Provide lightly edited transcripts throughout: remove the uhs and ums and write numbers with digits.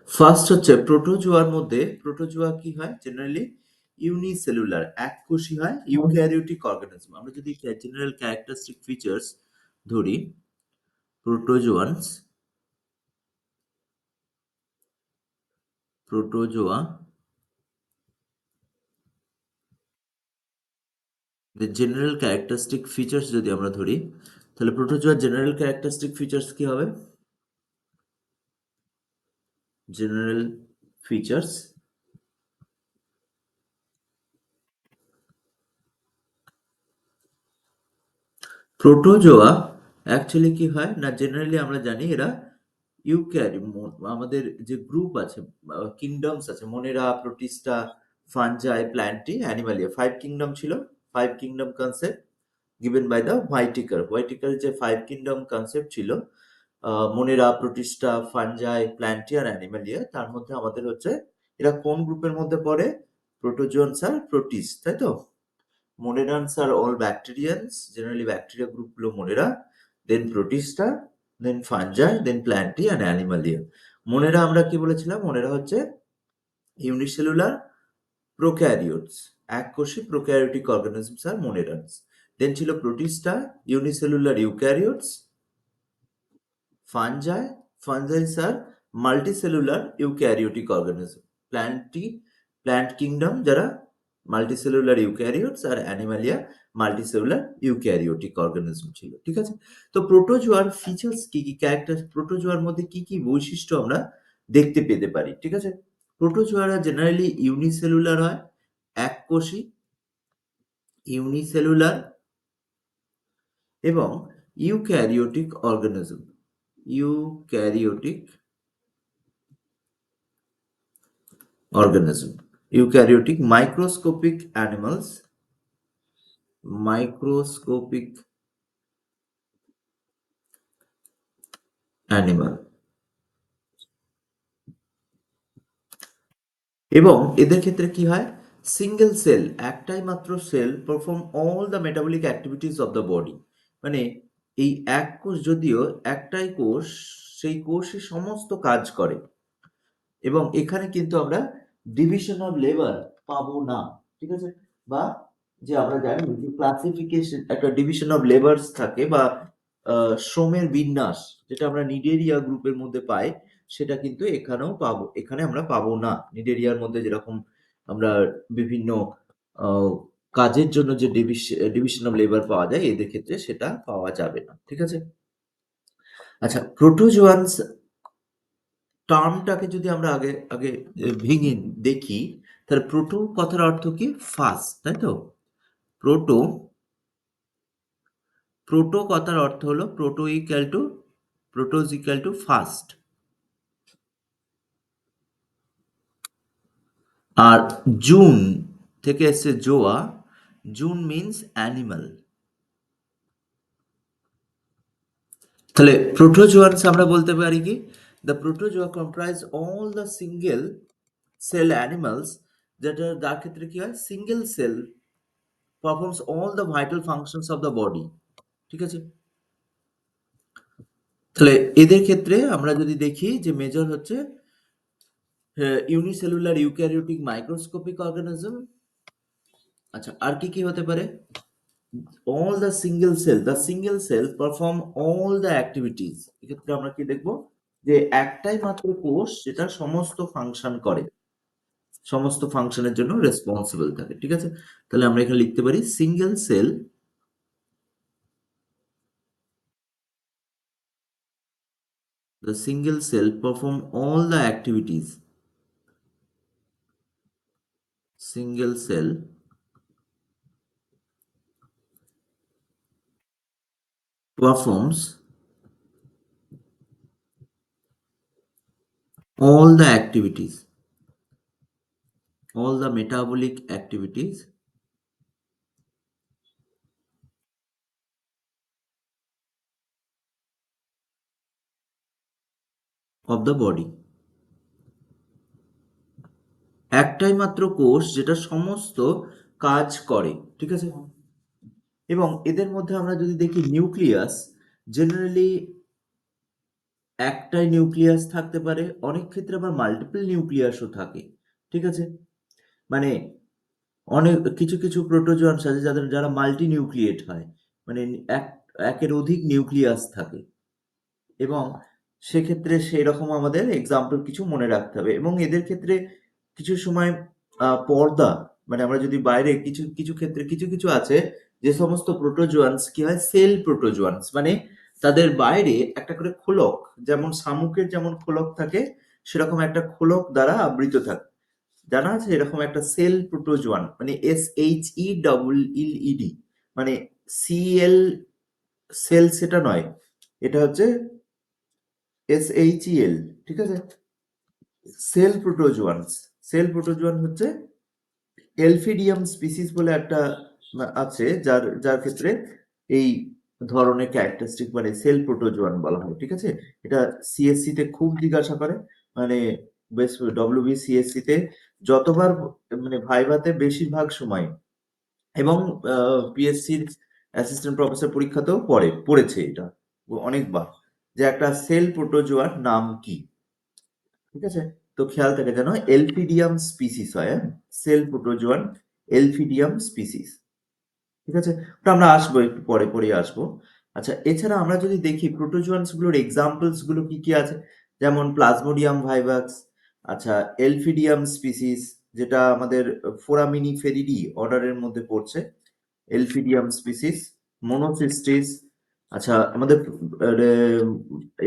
First হচ্ছে প্রোটোজোয়ার মধ্যে protozoa কি হয় জেনারেলি ইউনিসেলুলার এককোষী হয় ইউক্যারিওটিক অর্গানিজম। আমরা যদি জেনারেল ক্যারেক্টারিস্টিক ফিচার্স ধরি প্রোটোজোয়ান্স প্রোটোজোয়া জেনারেল ক্যারেক্টারিস্টিক ফিচার্স যদি আমরা ধরি তাহলে প্রোটোজোয়ার জেনারেল ক্যারেক্টারিস্টিক ফিচার্স কি হবে? জেনারেল ফিচার্স প্রোটোজোয়া অ্যাকচুয়ালি কি হয় না জেনারেলি আমরা জানি এরা ইউক্যারি আমাদের যে গ্রুপ আছে কিংডমস আছে monera protista fungi plantae animalia 5 kingdom ছিল 5 kingdom concept given by the Whittaker যে 5 কিংডম কনসেপ্ট ছিল মনেরা প্রোটিস্টা ফানজাই প্ল্যান্টি আর অ্যানিমালিয়া তার মধ্যে আমাদের হচ্ছে এরা কোন গ্রুপের মধ্যে পড়ে প্রোটোজোয়ান্স আর প্রোটিস্ট তাই তো Monerans are all bacterians, generally bacteria group গুলো Monera, then Protista, then fungi, then plantae and animalia. Monera আমরা কি বলেছিলাম? Monera হচ্ছে unicellular prokaryotes, এককোষী prokaryotic organisms are monerans. Then ছিল Protista, unicellular eukaryotes, fungi, fungi are multicellular eukaryotic organism. Plant kingdom যারা multicellular eukaryotes আর Animalia multicellular eukaryotic organism ছিল ঠিক আছে তো প্রোটোজোয়ার ফিচার্স কি কি ক্যারেক্টার প্রোটোজোয়ার মধ্যে কি কি বৈশিষ্ট্য আমরা দেখতে পেতে পারি ঠিক আছে প্রোটোজোয়ারা জেনারেলি ইউনিসেলুলার হয় এককোষী ইউনিসেলুলার এবং eukaryotic organism eukaryotic organism eukaryotic microscopic animals microscopic animal এবং এদের ক্ষেত্রে কি হয় সিঙ্গেল সেল একটাই মাত্র cell perform all the metabolic activities of the body মানে এই এক কোষ যদিও একটাই কোষ সেই কোষই সমস্ত কাজ করে এবং এখানে কিন্তু আমরা ডিভিশন অফ লেবার পাবো না ঠিক আছে বা যে আমরা জানি যে ক্লাসিফিকেশন একটা ডিভিশন অফ লেবার্স থাকে বা শ্রমের বিন্যাস যেটা আমরা নিডেরিয়া গ্রুপের মধ্যে পাই সেটা কিন্তু এখানেও পাবো এখানে আমরা পাবো না নিডেরিয়ার মধ্যে যেরকম আমরা বিভিন্ন আহ, কাজের জন্য যে ডিভিশন অফ লেবার পাওয়া যায় এদের ক্ষেত্রে সেটা পাওয়া যাবে না ঠিক আছে আচ্ছা প্রোটোজোয়ান্স টার্মটাকে যদি আমরা আগে আগে ভেঙে দেখি তাহলে প্রোটো কথার অর্থ কি ফার্স্ট তাই তো প্রোটো প্রোটো কথার অর্থ হলো প্রোটোজ ইকাল টু ফার্স্ট আর জুন থেকে এসছে জোয়া জুন মিন্স অ্যানিমাল তাহলে প্রোটোজোয়ান্স আমরা বলতে পারি কি the protozoa comprise all the single cell animals যেটা যার ক্ষেত্রে কি হয় single cell performs all the vital functions of the body ঠিক আছে তাহলে এদের ক্ষেত্রে আমরা যদি দেখি যে মেজর হচ্ছে ইউনিসেলুলার ইউক্যারিওটিক মাইক্রোস্কোপিক অর্গানিজম আচ্ছা আর কি কি হতে পারে all the single cell perform all the activities এক্ষেত্রে আমরা কি দেখব যে একটাই মাত্র কোষ যেটা সমস্ত ফাংশন করে সমস্ত ফাংশনের জন্য রেসপন্সিবল থাকে ঠিক আছে তাহলে আমরা এখানে লিখতে পারি single cell the single cell perform all the activities single cell performs all the activities all the metabolic activities of the body একটাই মাত্র কোষ যেটা সমস্ত কাজ করে ঠিক আছে এবং এদের মধ্যে আমরা যদি দেখি নিউক্লিয়াস জেনারেলি একটাই নিউক্লিয়াস থাকতে পারে, অনেক ক্ষেত্রে আবার মাল্টিপল নিউক্লিয়াসও থাকে। ঠিক আছে? মানে অনেক কিছু, কিছু প্রোটোজোয়ান্স আছে যারা মাল্টি নিউক্লিয়েট হয়। মানে এক একের অধিক নিউক্লিয়াস থাকে এবং সেক্ষেত্রে সেরকম আমাদের এক্সাম্পল কিছু মনে রাখতে হবে এবং এদের ক্ষেত্রে কিছু সময় পর্দা মানে আমরা যদি বাইরে কিছু, কিছু ক্ষেত্রে কিছু, কিছু আছে যে সমস্ত প্রোটোজোয়ান্স কি হয় সেল প্রোটোজোয়ান্স মানে তাদের বাইরে একটা করে খোলক যেমন শামুকের যেমন খোলক থাকে সেরকম একটা খোলক দ্বারা আবৃত থাকে। জানা আছে এরকম একটা সেল প্রোটোজোয়ান মানে SHEEED মানে সিএল সেল সেটা নয়, এটা হচ্ছে SHEL, ঠিক আছে? সেল প্রোটোজোয়ান্স, সেল প্রোটোজোয়ান হচ্ছে এলফিডিয়াম স্পিসিস বলে একটা আছে যার যার ক্ষেত্রে এই ধরনের ক্যারেক্টারিস্টিক মানে সেল প্রোটোজোয়ান বলা হয়। ঠিক আছে? এটা সিএসসি তে খুব জিজ্ঞাসা করে মানে বেশ WBCSC তে যতবার মানে ভাইভাতে বেশিরভাগ সময় এবং পিএসসির অ্যাসিস্ট্যান্ট প্রফেসর পরীক্ষাতেও পড়েছে এটা অনেকবার যে একটা সেল প্রোটোজোয়ার নাম কি। ঠিক আছে? তো খেয়াল থাকে যেন এলপিডিয়াম স্পিসিস হয়, হ্যাঁ? Cell protozoan elphidium species. ঠিক আছে? ওটা আমরা আসবো একটু পরে পরে আসবো। আচ্ছা এছাড়া আমরা যদি দেখি প্রোটোজোয়ান্স গুলোর এক্সাম্পলস গুলো কি কি আছে যেমন প্লাজমোডিয়াম ভাইভাক্স, আচ্ছা এলফিডিয়াম স্পিসিস যেটা আমাদের ফোরামিনিফেরিডি অর্ডারের মধ্যে পড়ছে, এলফিডিয়াম স্পিসিস, মনোসিস্টিস, আচ্ছা আমাদের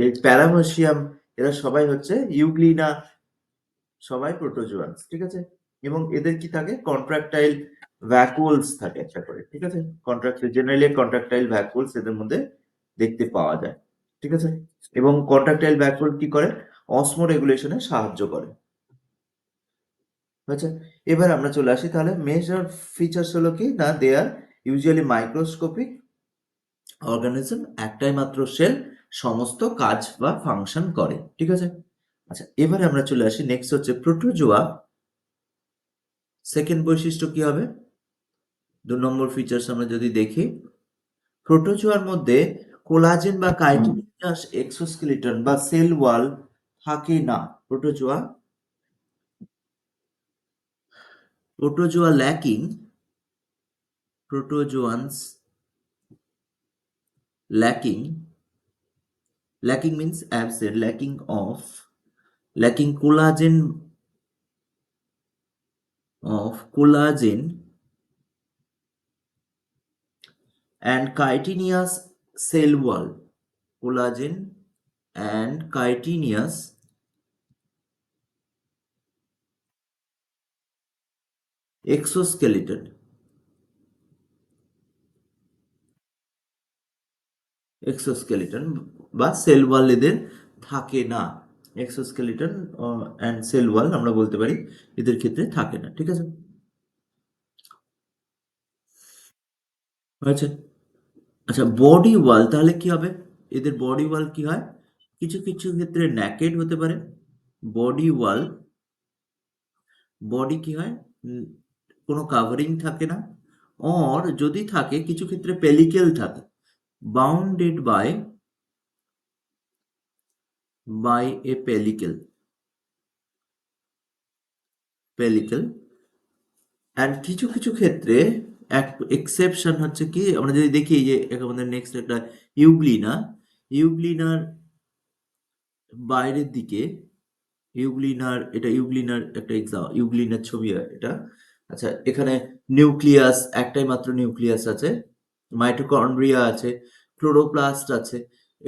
এই প্যারামোসিয়াম এরা সবাই হচ্ছে ইউগ্লিনা, সবাই প্রোটোজোয়ান্স। ঠিক আছে? এবং এদের কি থাকে কন্ট্রাকটাইল ভ্যাকুয়ালস থাকে একটা করে। ঠিক আছে? কন্ট্রাক্টাইল জেনারেলি কন্ট্রাকটাইল ভ্যাকুয়ালস এদের মধ্যে দেখতে পাওয়া যায়। ঠিক আছে? এবং কন্ট্রাকটাইল ভ্যাকুয়াল কি করে অসমো রেগুলেশনে সাহায্য করে। আচ্ছা এবার আমরা চলে আসি তাহলে মেজর ফিচার্স হলো কি না দে আর ইউজুয়ালি মাইক্রোস্কোপিক অর্গানিজম, একটাই মাত্র সেল সমস্ত কাজ বা ফাংশন করে। ঠিক আছে? আচ্ছা এবারে আমরা চলে আসি নেক্সট হচ্ছে প্রোটোজোয়া। সেকেন্ড বৈশিষ্ট্য কি হবে? ২ নম্বর ফিচার্স আমরা যদি দেখি, প্রোটোজোয়ার মধ্যে কোলাজেন বা কাইটিনাস এক্সোস্কেলিটন বা সেল ওয়াল থাকে না। Protozoa protozoa lacking প্রোটোজোয়ান্স lacking lacking means absent lacking collagen and chitinous cell wall, collagen and chitinous exoskeleton exoskeleton বা সেল ওয়াল এদের থাকে না। এক্সোস্কেলিটন অ্যান্ড সেল ওয়াল আমরা বলতে পারি এদের ক্ষেত্রে থাকে না। ঠিক আছে? আচ্ছা আচ্ছা বডি ওয়াল তাহলে কি হবে? এদের বডি ওয়াল কি হয়? কিছু কিছু ক্ষেত্রে ন্যাকেড হতে পারে। বডি ওয়াল বডি কি হয়? কোনো কাভারিং থাকে না। অর যদি থাকে কিছু ক্ষেত্রে পেলিকেল থাকে। বাউন্ডেড বাই এ পেলিকেল অ্যান্ড কিছু কিছু ক্ষেত্রে এক এক্সেপশন হচ্ছে কি আমরা যদি দেখি যে আমাদের নেক্সট একটা ইউগ্লিনা, ইউগ্লিনার বাইরের দিকে ইউগ্লিনার একটা ইউগ্লিনার ছবি হয় এটা। আচ্ছা এখানে নিউক্লিয়াস একটাই মাত্র নিউক্লিয়াস আছে, মাইটোকন্ড্রিয়া আছে, ক্লোরোপ্লাস্ট আছে,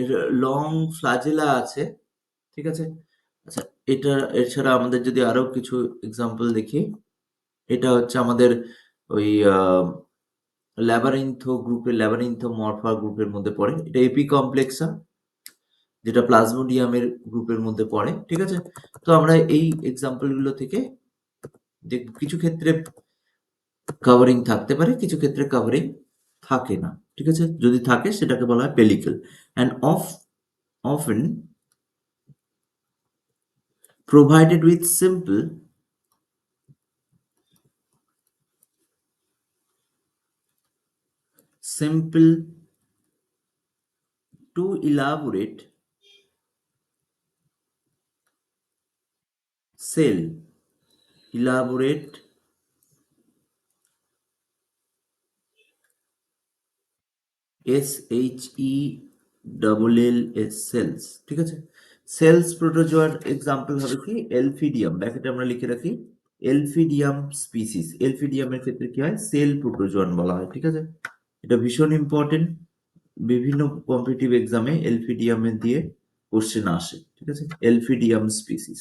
এর লং ফ্লাজেলা আছে। ঠিক আছে? আচ্ছা এটা এছাড়া আমাদের যদি আরো কিছু এক্সাম্পল দেখি, এটা হচ্ছে আমাদের ওই ল্যাবারিন্থোমরফা গ্রুপের মধ্যে পড়ে। এটা এপিকমপ্লেক্সা যেটা প্লাজমোডিয়ামের গ্রুপের মধ্যে পড়ে। ঠিক আছে? তো আমরা এই এক্সাম্পল গুলো থেকে দেখব কিছু ক্ষেত্রে কভারিং থাকতে পারে, কিছু ক্ষেত্রে কভারিং থাকে না। ঠিক আছে? যদি থাকে সেটাকে বলা হয় pellicle and often provided with simple to elaborate shell, elaborate, S H E double L S, shells, ঠিক আছে। সেলস প্রোটোজোয়ার এক্সাম্পল হবে কি, এলফিডিয়াম, ব্র্যাকেটে আমরা লিখে রাখি এলফিডিয়াম স্পিসিস। এলফিডিয়ামের ক্ষেত্রে কি হয়, সেল প্রোটোজোয়ান বলা হয়, ঠিক আছে। এটা ভীষণ ইম্পর্টেন্ট, বিভিন্ন কম্পিটিটিভ এক্সামে এলফিডিয়ামের দিয়ে কোশ্চেন আসে, ঠিক আছে। Elphidium species,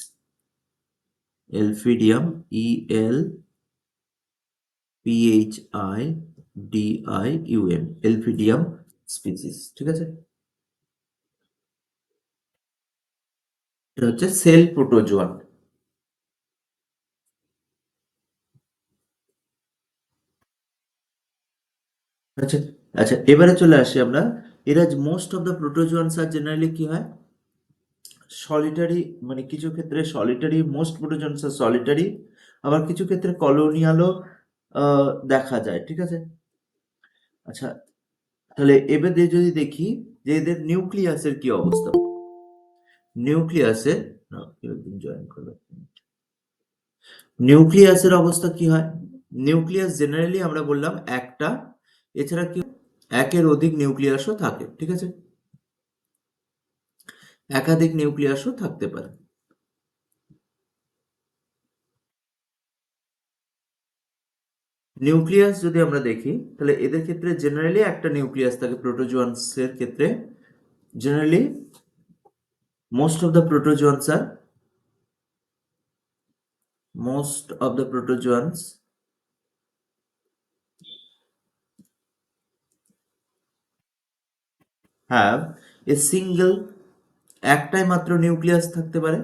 elphidium, E L P H I D I U M, elphidium species, ঠিক আছে। এটা হচ্ছে সেল প্রোটোজোয়ান। আচ্ছা, আচ্ছা, এবারে চলে আসি আমরা, এরা most of the protozoans are generally কি হয়, সলিটারি, মানে কিছু ক্ষেত্রে solitary, most protozoans are solitary, আবার কিছু ক্ষেত্রে কলোনিয়ালও দেখা যায়, ঠিক আছে। আচ্ছা, তাহলে এবারে যদি দেখি যে এদের নিউক্লিয়াসের কি অবস্থা, নিউক্লিয়াসের, জয়েন করবে, নিউক্লিয়াসের অবস্থা কি হয়। নিউক্লিয়াস জেনারেলি আমরা বললাম একটা, এছাড়া কি একের অধিক নিউক্লিয়াসও থাকে, ঠিক আছে, একাধিক নিউক্লিয়াসও থাকতে পারে। নিউক্লিয়াস যদি আমরা দেখি, তাহলে এদের ক্ষেত্রে জেনারেলি একটা নিউক্লিয়াস থাকে, প্রোটোজোয়ান্সের ক্ষেত্রে generally most of the protozoans are, most of the protozoans have a single, একটাই মাত্র নিউক্লিয়াস থাকতে পারে,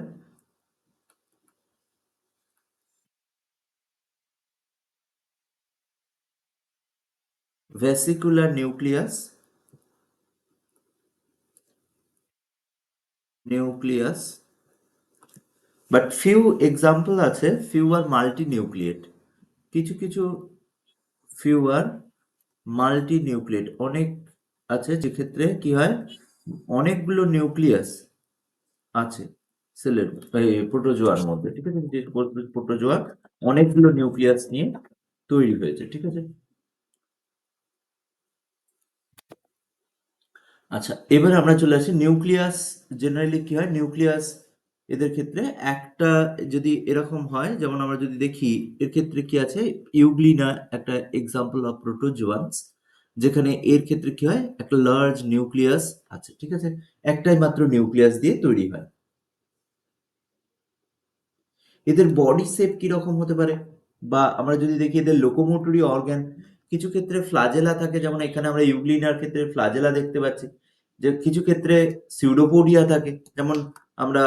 vesicular nucleus, nucleus, but few example আছে, ফিউ আর মাল্টি নিউক্লিয়েট, কিছু কিছু ফিউ আর মাল্টি নিউক্লিয়েট, অনেক আছে যেক্ষেত্রে কি হয়, অনেকগুলো নিউক্লিয়াস আছে সেলের, প্রোটোজোয়ার মধ্যে, ঠিক আছে, যে প্রোটোজোয়া অনেকগুলো নিউক্লিয়াস নিয়ে তৈরি হয়েছে, ঠিক আছে। আচ্ছা, এবার আমরা চলে আসি নিউক্লিয়াস, জেনারেলি কি হয় নিউক্লিয়াস এদের ক্ষেত্রে একটা, যদি এরকম হয়, যেমন আমরা যদি দেখি এর ক্ষেত্রে কি আছে, ইউগ্লিনা একটা এক্সাম্পল অফ প্রোটোজোয়ান্স, যেখানে এর ক্ষেত্রে কি হয়, একটা লার্জ নিউক্লিয়াস আছে, ঠিক আছে, একটাই মাত্র নিউক্লিয়াস দিয়ে তৈরি হয়। এদের বডি শেপ কিরকম হতে পারে, বা আমরা যদি দেখি এদের লোকোমোটরি অর্গান, কিছু ক্ষেত্রে ফ্লাজেলা থাকে, যেমন এখানে আমরা ইউগ্লিনার ক্ষেত্রে ফ্লাজেলা দেখতে পাচ্ছি, যে কিছু ক্ষেত্রে সিউডোপোডিয়া থাকে, যেমন আমরা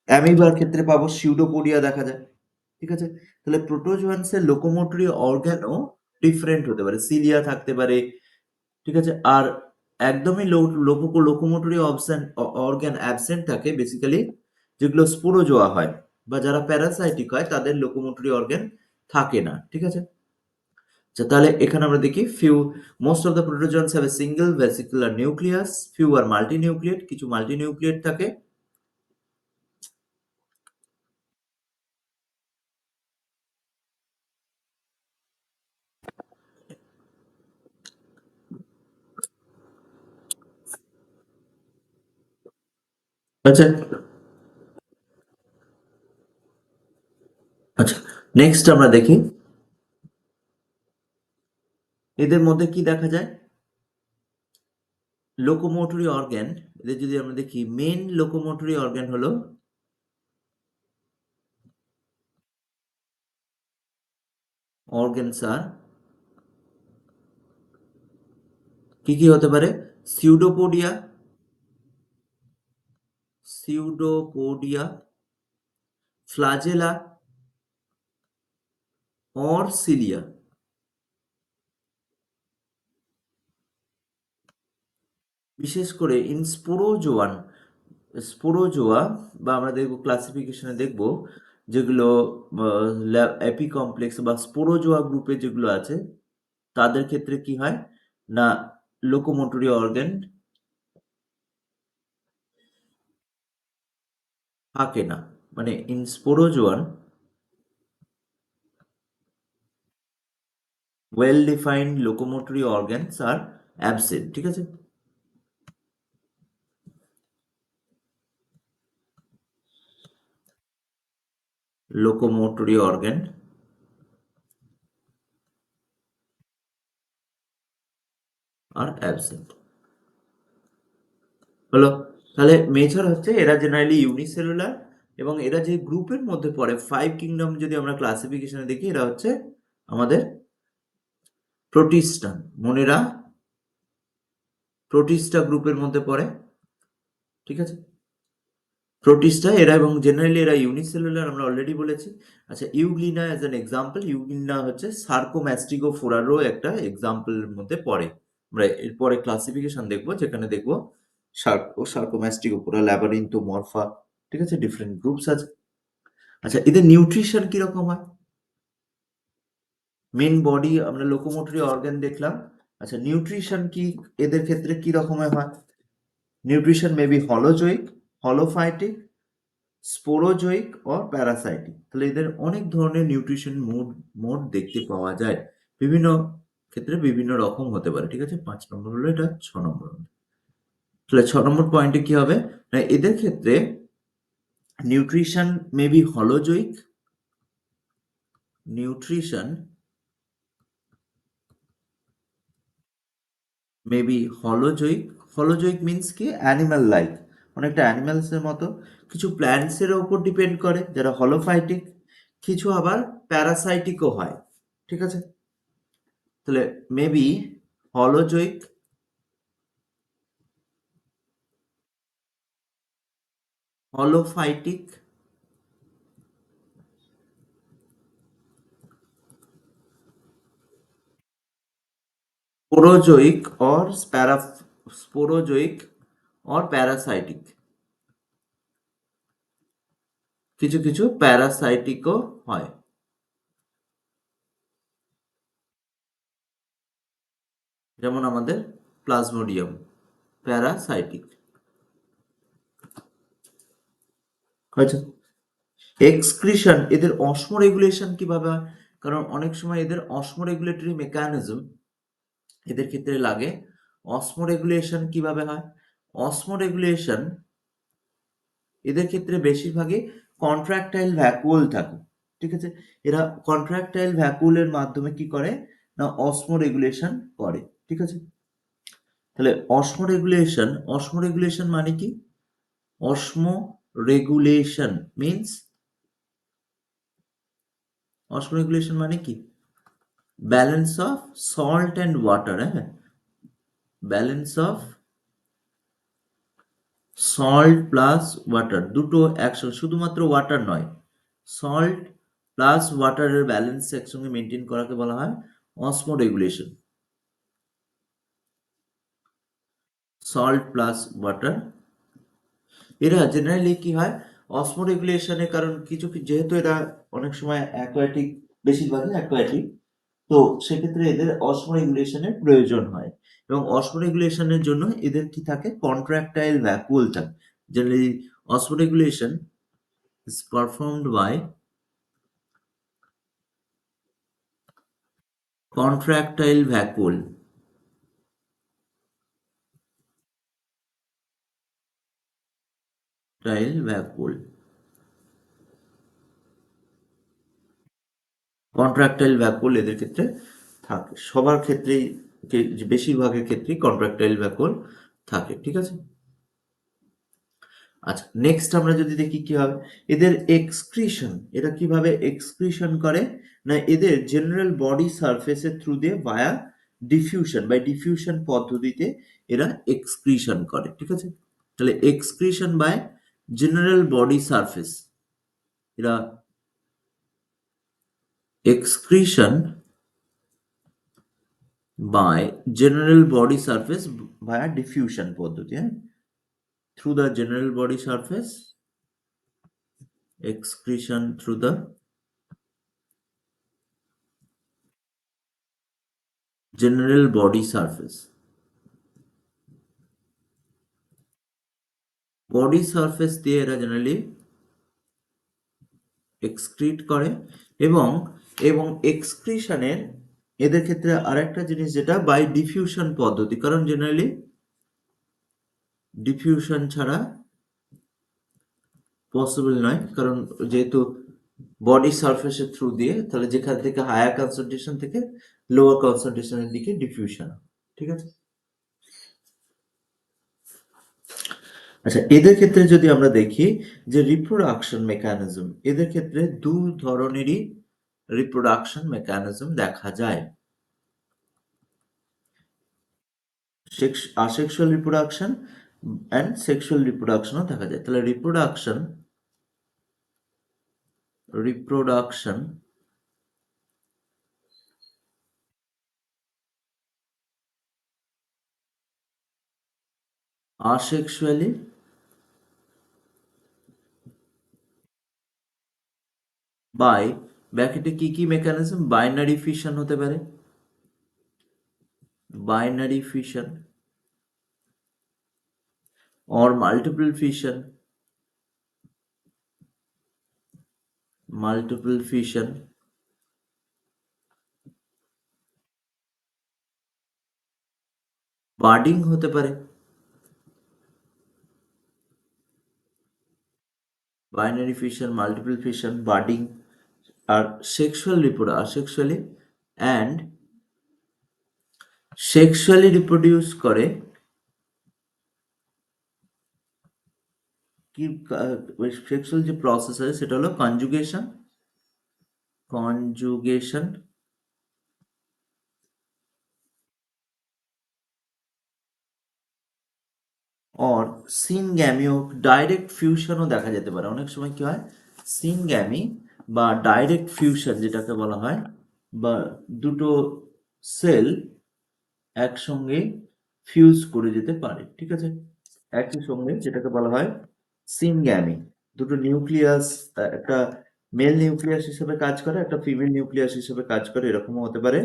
অ্যামিবার ক্ষেত্রে পাবো সিউডোপোডিয়া দেখা যায়, ঠিক আছে। তাহলে প্রোটোজোয়ান্সের লোকোমোটরি অর্গানও ডিফারেন্ট হতে পারে, সিলিয়া থাকতে পারে, ঠিক আছে। আর একদমই লোকোমোটরি অর্গান অ্যাবসেন্ট থাকে বেসিক্যালি, যেগুলো স্পোরোজোয়া হয় বা যারা প্যারাসাইটিক হয় তাদের লোকোমোটরি অর্গান থাকে না, ঠিক আছে। আচ্ছা, তাহলে এখানে আমরা দেখি few, most of the protozoans have a single vesicular nucleus, few are multinucleate, কিছু মাল্টি নিউক্লিয়েট থাকে। আচ্ছা, আচ্ছা, নেক্সট আমরা দেখি এদের মধ্যে কি দেখা যায়, লোকোমোটরি অর্গান, এদের যদি আমরা দেখি মেন লোকোমোটরি অর্গান হলো অর্গানস আর কি কি হতে পারে, pseudopodia, pseudopodia, flagella or cilia. বিশেষ করে ইন স্পোরোজোয়ান, স্পোরোজোয়া, বা আমরা দেখব ক্লাসিফিকেশনে দেখব, যেগুলো এপিকমপ্লেক্স বা স্পোরোজোয়া গ্রুপে যেগুলো আছে, তাদের ক্ষেত্রে কি হয় না, লোকোমোটরি অর্গান থাকে না, মানে in sporozoan well defined locomotory organs are absent, ঠিক আছে? লোকোমোটরি অর্গান আর অ্যাবসেন্ট হলো। তাহলে মেজর হচ্ছে এরা জেনারেলি ইউনিসেলুলার, এবং এরা যে গ্রুপের মধ্যে পড়ে, ফাইভ কিংডম যদি আমরা ক্লাসিফিকেশনে দেখি, এরা হচ্ছে আমাদের প্রোটিস্টা। মনেরা প্রোটিস্টা গ্রুপের মধ্যে পড়ে, ঠিক আছে? প্রোটিস্টা এরা, এবং জেনারেলি এরা ইউনিসেলুলার, আমরা অলরেডি বলেছি। আচ্ছা, euglena as an example, euglena হচ্ছে সার্কোম্যাস্টিগোফোরারও একটা এক্সাম্পলের মধ্যে পড়ে। আমরা এরপরে ক্লাসিফিকেশন দেখবো, যেখানে দেখবো সার্কোম্যাস্টিগোফোরা, ল্যাবারিন্থোমরফা, ঠিক আছে? ডিফারেন্ট গ্রুপস আছে। আচ্ছা, এদের নিউট্রিশন কিরকম হয়? মেন বডি আমরা লোকোমোটরি অর্গান দেখলাম। আচ্ছা, নিউট্রিশন কি এদের ক্ষেত্রে কি রকমের হয়? Nutrition may be holozoic, holophytic, saprozoic or parasitic. তাহলে এদের অনেক ধরনের নিউট্রিশন মোড দেখতে পাওয়া যায়। বিভিন্ন ক্ষেত্রে বিভিন্ন রকম হতে পারে, ঠিক আছে? ৫ নম্বর হলো এটা, ৬ নম্বর হলো। তাহলে ৬ নম্বর পয়েন্টে কি হবে? না, এদের ক্ষেত্রে nutrition may be holozoic, nutrition may be holozoic. Holozoic means কি? অ্যানিমাল লাইক, অনেকটা অ্যানিমালসের মতো। কিছু প্ল্যান্টসের ওপর ডিপেন্ড করে, যারা হলোফাইটিক। কিছু আবার প্যারাসাইটিকও হয়, ঠিক আছে? তাহলে may be holozoic, holophytic, saprozoic or saprozoic or parasitic. কিছু কিছু প্যারাসাইটিকও হয়, যেমন আমাদের প্লাজমোডিয়াম প্যারাসাইটিক হয়েছে। এক্সক্রিশন, এদের অসমো রেগুলেশন কিভাবে হয়? কারণ অনেক সময় এদের অসমো রেগুলেটরি মেকানিজম এদের ক্ষেত্রে লাগে। অসমো রেগুলেশন কিভাবে হয়? অসমো রেগুলেশন এদের ক্ষেত্রে বেশিরভাগই কন্ট্রাক্টাইল ভ্যাকুয়াল থাকে, ঠিক আছে? এরা কন্ট্রাক্টাইল ভ্যাকুয়ালের মাধ্যমে কি করে? না, অসমো রেগুলেশন করে, ঠিক আছে? তাহলে অসমো রেগুলেশন মানে কি? Osmoregulation means, osmoregulation মানে কি? Balance of salt and water, হ্যাঁ, balance of salt plus water, দুটো একসঙ্গে, শুধুমাত্র ওয়াটার নয়, সল্ট প্লাস ওয়াটারের ব্যালেন্স একসঙ্গে মেনটেন করাকে বলা হয় osmoregulation. Salt plus water, এরা জেনারেলি কি হয়? অসমো রেগুলেশনের কারণ যেহেতু এরা অনেক সময় অ্যাকোয়াটিক, বেশিরভাগই অ্যাকোয়াটিক, তো সেক্ষেত্রে এদের অসমো রেগুলেশনের প্রয়োজন হয়। এবং অসমো রেগুলেশনের জন্য এদের কি থাকে? কন্ট্রাক্টাইল ভ্যাকুয়াল থাকে। Generally osmoregulation is performed by contractile vacuole, tile vacuole, contractile vacuole এদের ক্ষেত্রে থাকে, সবার ক্ষেত্রেই, বেশিরভাগের ক্ষেত্রেই কন্ট্রাক্টাইল ভ্যাকুয়াল থাকে, ঠিক আছে? আচ্ছা, নেক্সট আমরা যদি দেখি কি হবে এদের এক্সক্রিশন, এরা কিভাবে এক্সক্রিশন করে? না, এদের জেনারেল বডি সারফেসের থ্রু দিয়ে ভায়া ডিফিউশন, বাই ডিফিউশন পদ্ধতিতে এরা এক্সক্রিশন করে, ঠিক আছে? তাহলে excretion by general body surface, এরা excretion by general body surface via diffusion পদ্ধতি, হ্যাঁ, through the general body surface, excretion through the general body surface, body surface দিয়ে এরা জেনারেলি এক্সক্রিট করে, এবং এবং এক্সক্রিশনের এদের ক্ষেত্রে আরেকটা জিনিস যেটা বাই ডিফিউশন পদ্ধতি, কারণ জেনারেলি ডিফিউশন ছাড়া পসিবল নয়, কারণ যেহেতু বডি সারফেসের থ্রু দিয়ে, তাহলে যেখান থেকে হায়ার কনসেন্ট্রেশন থেকে লোয়ার কনসেন্ট্রেশনের দিকে ডিফিউশন, ঠিক আছে। আচ্ছা, এদের ক্ষেত্রে যদি আমরা দেখি যে রিপ্রোডাকশন মেকানিজম, এদের ক্ষেত্রে দু ধরনেরই রিপ্রোডাকশন মেকানিজম দেখা যায়। asexual reproduction and sexual reproduction দেখা যায়। তাহলে রিপ্রোডাকশন asexually বাই, ব্র্যাকেটে কি কি মেকানিজম, বাইনারি ফিশন হতে পারে, binary fission or multiple fission, multiple fission, budding হতে পারে, binary fission, multiple fission, budding. আর সেক্সুয়ালি রিপ্রোডিউস করে কি, সেক্সুয়াল যে প্রসেস আছে সেটা হলো কনজুগেশন অর সিনগ্যামিও, ডাইরেক্ট ফিউশনও দেখা যেতে পারে। অনেক সময় কি হয়, সিনগ্যামি বা ডাইরেক্ট ফিউশন যেটাকে বলা হয়, বা দুটো সেল একসঙ্গে ফিউজ করে যেতে পারে, ঠিক আছে, একই সঙ্গে, যেটাকে বলা হয় সিনগ্যামি। দুটো নিউক্লিয়াস, একটা মেল নিউক্লিয়াস হিসেবে কাজ করে, একটা ফিমেল নিউক্লিয়াস হিসেবে কাজ করে, এরকমও হতে পারে,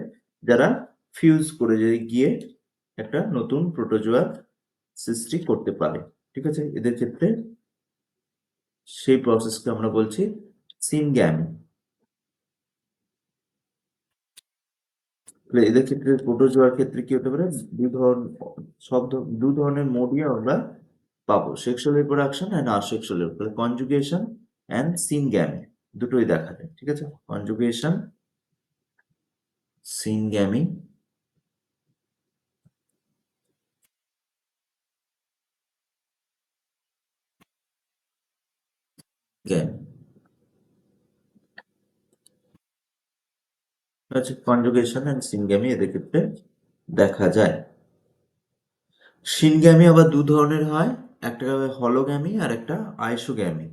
যারা ফিউজ করে গিয়ে একটা নতুন প্রোটোজোয়া সৃষ্টি করতে পারে, ঠিক আছে। এদের ক্ষেত্রে সেই প্রসেসকে আমরা বলছি সিনগ্যামি। তাহলে এদের ক্ষেত্রে প্রোটোজোয়ার ক্ষেত্রে কি হতে পারে, দু ধরনের মোডই আমরা পাবো, sexual reproduction and asexual, conjugation and syngamy, দুটোই দেখা যায়, ঠিক আছে। কনজুগেশন, সিনগ্যামি, গ্যামি, আচ্ছা, কনজুগেশন অ্যান্ড সিনগ্যামি এদের ক্ষেত্রে দেখা যায়। সিনগ্যামি আবার দু ধরনের হয়, একটা হলোগ্যামি আর একটা আইসোগ্যামি,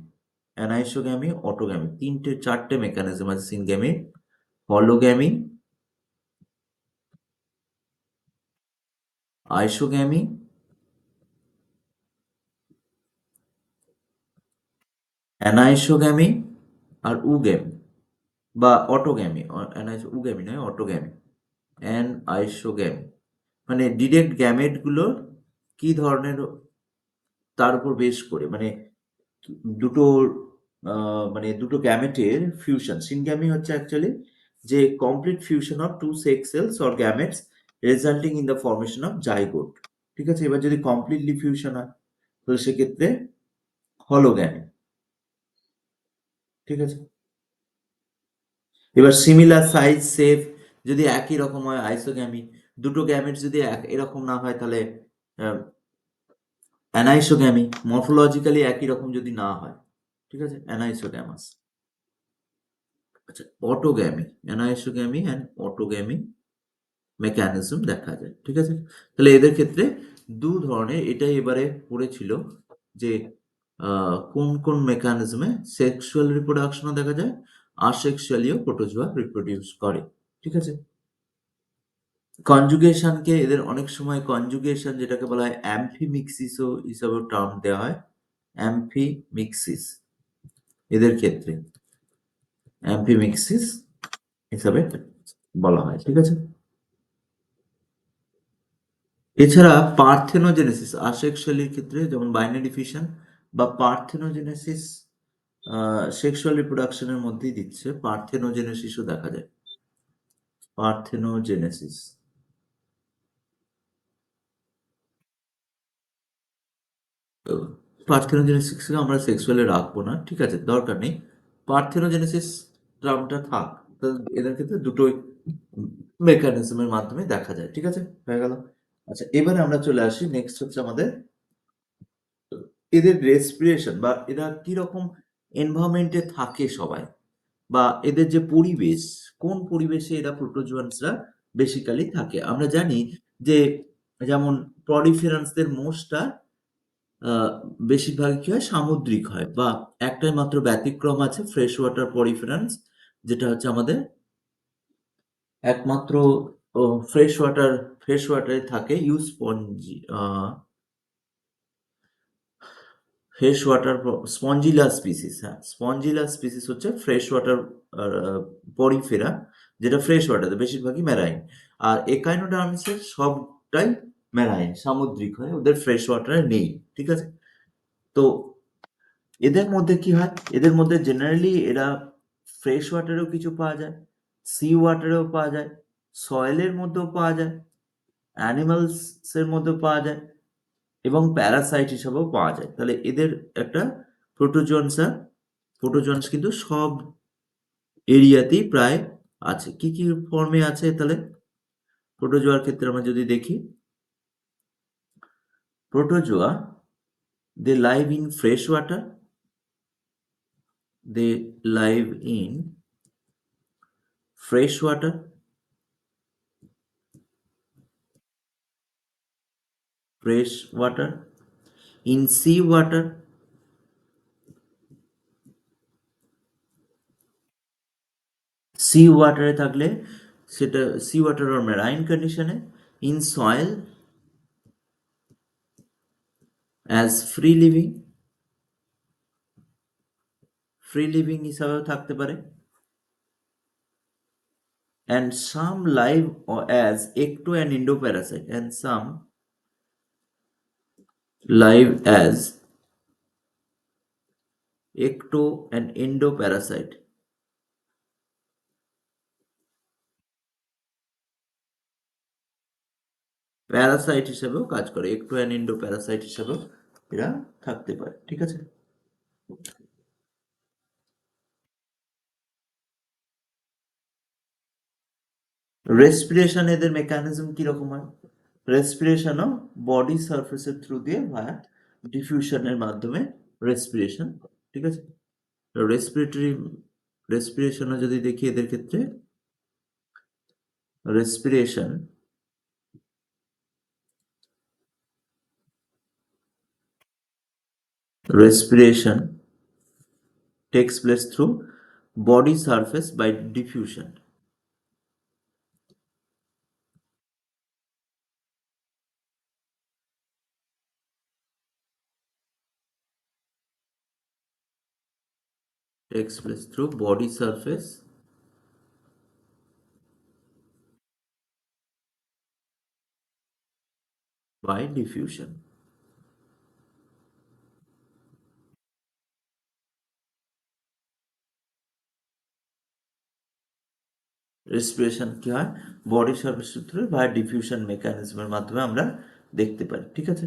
অ্যানাইসোগ্যামি, অটোগ্যামি, চারটে মেকানিজম আছে সিনগ্যামি। হলোগ্যামি, আইসোগ্যামি, অ্যানাইসোগ্যামি, আর উগ্যামি বা অটোগ্যামি। উগ্যামি নয়, অটোগ্যামি, অ্যানাইসোগ্যামি। মানে ডিরেক্ট গ্যামেট গুলো কি ধরনের, তার উপর বেশ করে, মানে দুটো মানে দুটো গ্যামেটের ফিউশন। সিনগ্যামি হচ্ছে অ্যাকচুয়ালি যে complete fusion of two sex cells or gametes resulting in the formation of zygote, ঠিক আছে। এবার যদি কমপ্লিটলি ফিউশন হয় তো সেক্ষেত্রে হলোগ্যামি, ঠিক আছে। এবার সিমিলার সাইজ শেপ যদি একই রকম হয় আইসোগ্যামি, দুটো গ্যামেট যদি এরকম না হয় তাহলে অ্যানাইসোগ্যামি, মরফোলজিক্যালি একই রকম যদি না হয়, ঠিক আছে, অ্যানাইসোগ্যামাস। আচ্ছা, অটোগ্যামি, অ্যানাইসোগ্যামি অ্যান্ড অটোগ্যামি মেকানিজম দেখা যায়, ঠিক আছে। তাহলে এদের ক্ষেত্রে দু ধরনের, এটাই এবারে পড়েছিল যে কোন কোন মেকানিজমে সেক্সুয়াল রিপ্রোডাকশনও দেখা যায়, আসেক্সুয়ালিও প্রোটোজোয়া রিপ্রোডিউস করে, ঠিক আছে। কনজুগেশনকে এদের অনেক সময় কনজুগেশন যেটাকে বলা হয় অ্যাম্ফিমিক্সিসও হিসাবেও টার্ম দেওয়া হয়, অ্যাম্ফিমিক্সিস এদের ক্ষেত্রে অ্যাম্ফিমিক্সিস হিসাবে বলা হয়, ঠিক আছে। এছাড়া পার্থেনোজেনেসিস, আসেক্সুয়ালির ক্ষেত্রে যেমন বাইনারি ফিশন বা পার্থেনোজেনেসিস সেক্সুয়াল রিপ্রোডাকশনের মধ্যেই দিচ্ছে, পার্থেনোজেনেসিসও দেখা যায়। পার্থেনোজেনেসিস। পার্থেনোজেনেসিসকে আমরা সেক্সুয়ালে রাখবো না, ঠিক আছে, দরকার নেই। পার্থেনোজেনেসিস টার্মটা থাক। তো এদের ক্ষেত্রে দুটোই মেকানিজমের মাধ্যমে দেখা যায়, ঠিক আছে, হয়ে গেল। আচ্ছা, এবারে আমরা চলে আসি, নেক্সট হচ্ছে আমাদের এদের রেসপিরেশন বা এরা কিরকম এনভায়রনমেন্টে থাকে সবাই, বা এদের যে পরিবেশ, কোন পরিবেশে এরা প্রোটোজোয়ান্সরা বেসিক্যালি থাকে। আমরা জানি যে যেমন পলিফেরান্সদের মোষটা বেশিরভাগই কি হয়, সামুদ্রিক হয়, বা একটাই মাত্র ব্যতিক্রম আছে, ফ্রেশ ওয়াটার পলিফেরান্স, যেটা হচ্ছে আমাদের একমাত্র ফ্রেশ ওয়াটারে থাকে ইউস্পঞ্জি, ফ্রেশ ওয়াটার স্পঞ্জিলা স্পিসিস, হ্যাঁ, স্পঞ্জিলা স্পিসিস হচ্ছে ফ্রেশ ওয়াটার পরিফেরা, যেটা ফ্রেশ ওয়াটার বেশিরভাগই ম্যারাইন। আর একাইনোডার্মসের সবটাই ম্যারাইন, সামুদ্রিক হয়, ওদের ফ্রেশ ওয়াটারে নেই, ঠিক আছে। তো এদের মধ্যে কি হয়, এদের মধ্যে জেনারেলি এরা ফ্রেশ ওয়াটারেও কিছু পাওয়া যায়, সি ওয়াটারেও পাওয়া যায়, সয়েলের মধ্যেও পাওয়া যায়, অ্যানিমালস এর মধ্যেও পাওয়া যায়, এবং প্যারাসাইট হিসাবেও পাওয়া যায়। তাহলে এদের একটা প্রোটোজোয়ান্সা, প্রোটোজোয়ান্স কিন্তু সব এরিয়াতেই প্রায় আছে। কি কি ফর্মে আছে তাহলে প্রোটোজোয়ার ক্ষেত্রে আমরা যদি দেখি, protozoa, they live in fresh water, they live in fresh water, fresh water, in sea water, sea ওয়াটারে থাকলে সেটা সি ওয়াটার অর মেরাইন কন্ডিশনে, in soil as free living হিসাবেও থাকতে পারে, and some live as ecto and endoparasite, and some live as ecto and endoparasite. Parasite হিসেবেও কাজ করে, একটো অ্যান্ড এন্ডো প্যারাসাইট হিসেবেও এরা থাকতে পারে, ঠিক আছে। রেসপিরেশন, এদের মেকানিজম কিরকম হয়, রেসপিরেশনও বডি সারফেসের থ্রু দিয়ে ভায়া ডিফিউশনের মাধ্যমে রেসপিরেশন, ঠিক আছে। রেসপিরেটরি রেসপিরেশনও যদি দেখি এদের ক্ষেত্রে, respiration respiration takes place through body surface by diffusion. Takes place through body surface by diffusion. Respiration কি হয়, বডি সারফেস থ্রু বা ডিফিউশন মেকানিজমের মাধ্যমে আমরা দেখতে পারি, ঠিক আছে।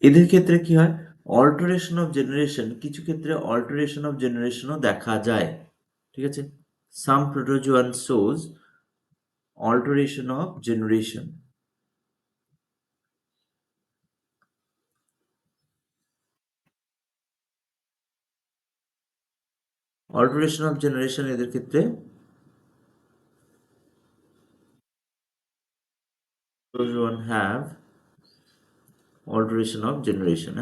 এদের ক্ষেত্রে কি হয়, অল্টারেশন অফ জেনারেশন, কিছু ক্ষেত্রে অল্টারেশন অফ জেনারেশনও দেখা যায়, ঠিক আছে। Some protozoan shows alteration of generation. Alteration of generation এদের ক্ষেত্রে protozoan have alteration of generation,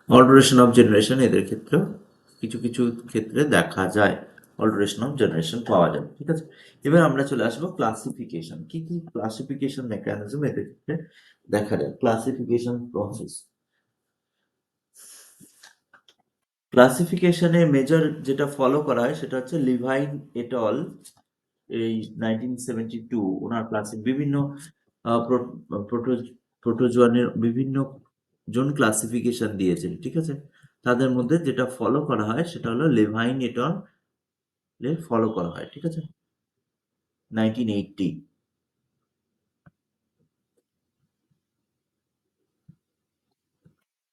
alteration of generation এদের ক্ষেত্রেও কিছু কিছু ক্ষেত্রে দেখা যায়, alteration of generation পাওয়া যায়, ঠিক আছে। এবার আমরা চলে আসবো ক্লাসিফিকেশন, কি কি ক্লাসিফিকেশন মেকানিজম এদের ক্ষেত্রে দেখা যায়, ক্লাসিফিকেশন প্রসেস। ক্লাসিফিকেশনে মেজর যেটা ফলো করা হয় সেটা হচ্ছে লিভাইন এটল এই 1972 ওনার ক্লাসে বিভিন্ন প্রোটোজোয়ানের বিভিন্ন জন ক্লাসিফিকেশন দিয়েছেন, ঠিক আছে? তাদের মধ্যে যেটা ফলো করা হয় সেটা হলো লেভাইন এটল এর ফলো করা হয়, ঠিক আছে? 1980।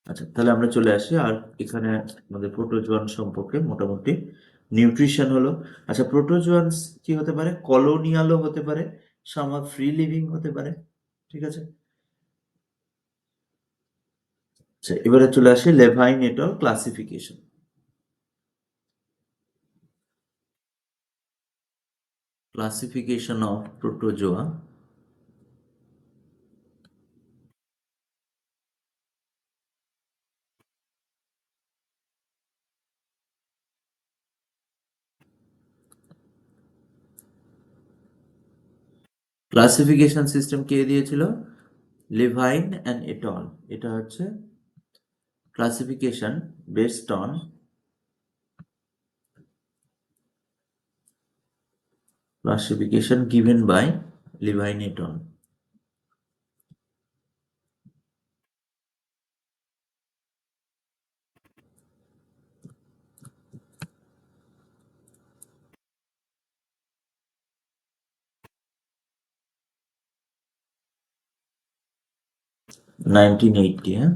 আচ্ছা, তাহলে আমরা চলে আসি আর এখানে আমাদের প্রোটোজোয়ান সম্পর্কে মোটামুটি নিউট্রিশন হলো। আচ্ছা, প্রোটোজোয়ান্স কি হতে পারে? কলোনিয়ালও হতে পারে, সামহাউ ফ্রি লিভিং হতে পারে, ঠিক আছে? আচ্ছা, এবারে চলে আসি Levine et al classification. Classification of protozoa. Classification system কে দিয়েছিল? Levine and et al. এটা হচ্ছে classification based on classification given by Levine et al. 1980, হ্যাঁ,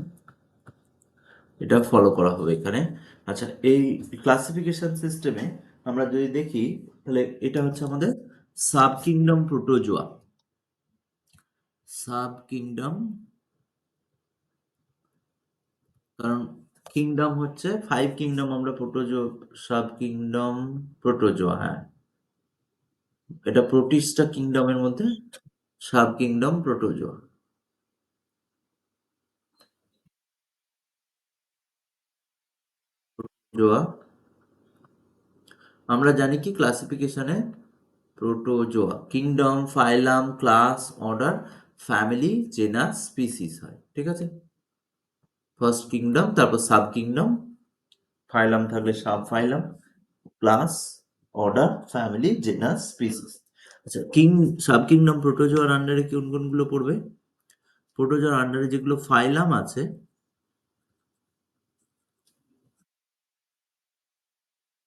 এটা ফলো করা হবে এখানে। আচ্ছা, এই ক্লাসিফিকেশন সিস্টেমে আমরা যদি দেখি তাহলে এটা হচ্ছে আমাদের sub kingdom protozoa. Sub kingdom, কারণ কিংডম হচ্ছে 5 কিংডম, আমরা প্রোটোজোয়া, সাব কিংডম প্রোটোজোয়া, হ্যাঁ, এটা প্রোটিস্টা কিংডমের মধ্যে সাব কিংডম প্রোটোজোয়া। জোয়া, আমরা জানি কি ক্লাসিফিকেশনে protozoa kingdom, phylum, class, order, family, genus, species হয়, ঠিক আছে? ফার্স্ট কিংডম, তারপর সাব কিংডম, ফাইলাম থাকলে sub phylum, class, order, family, genus, species. আচ্ছা, সাব কিংডম প্রোটোজোয়ার আন্ডারে কোন কোনগুলো পড়বে? প্রোটোজোয়ার আন্ডারে যেগুলো ফাইলাম আছে,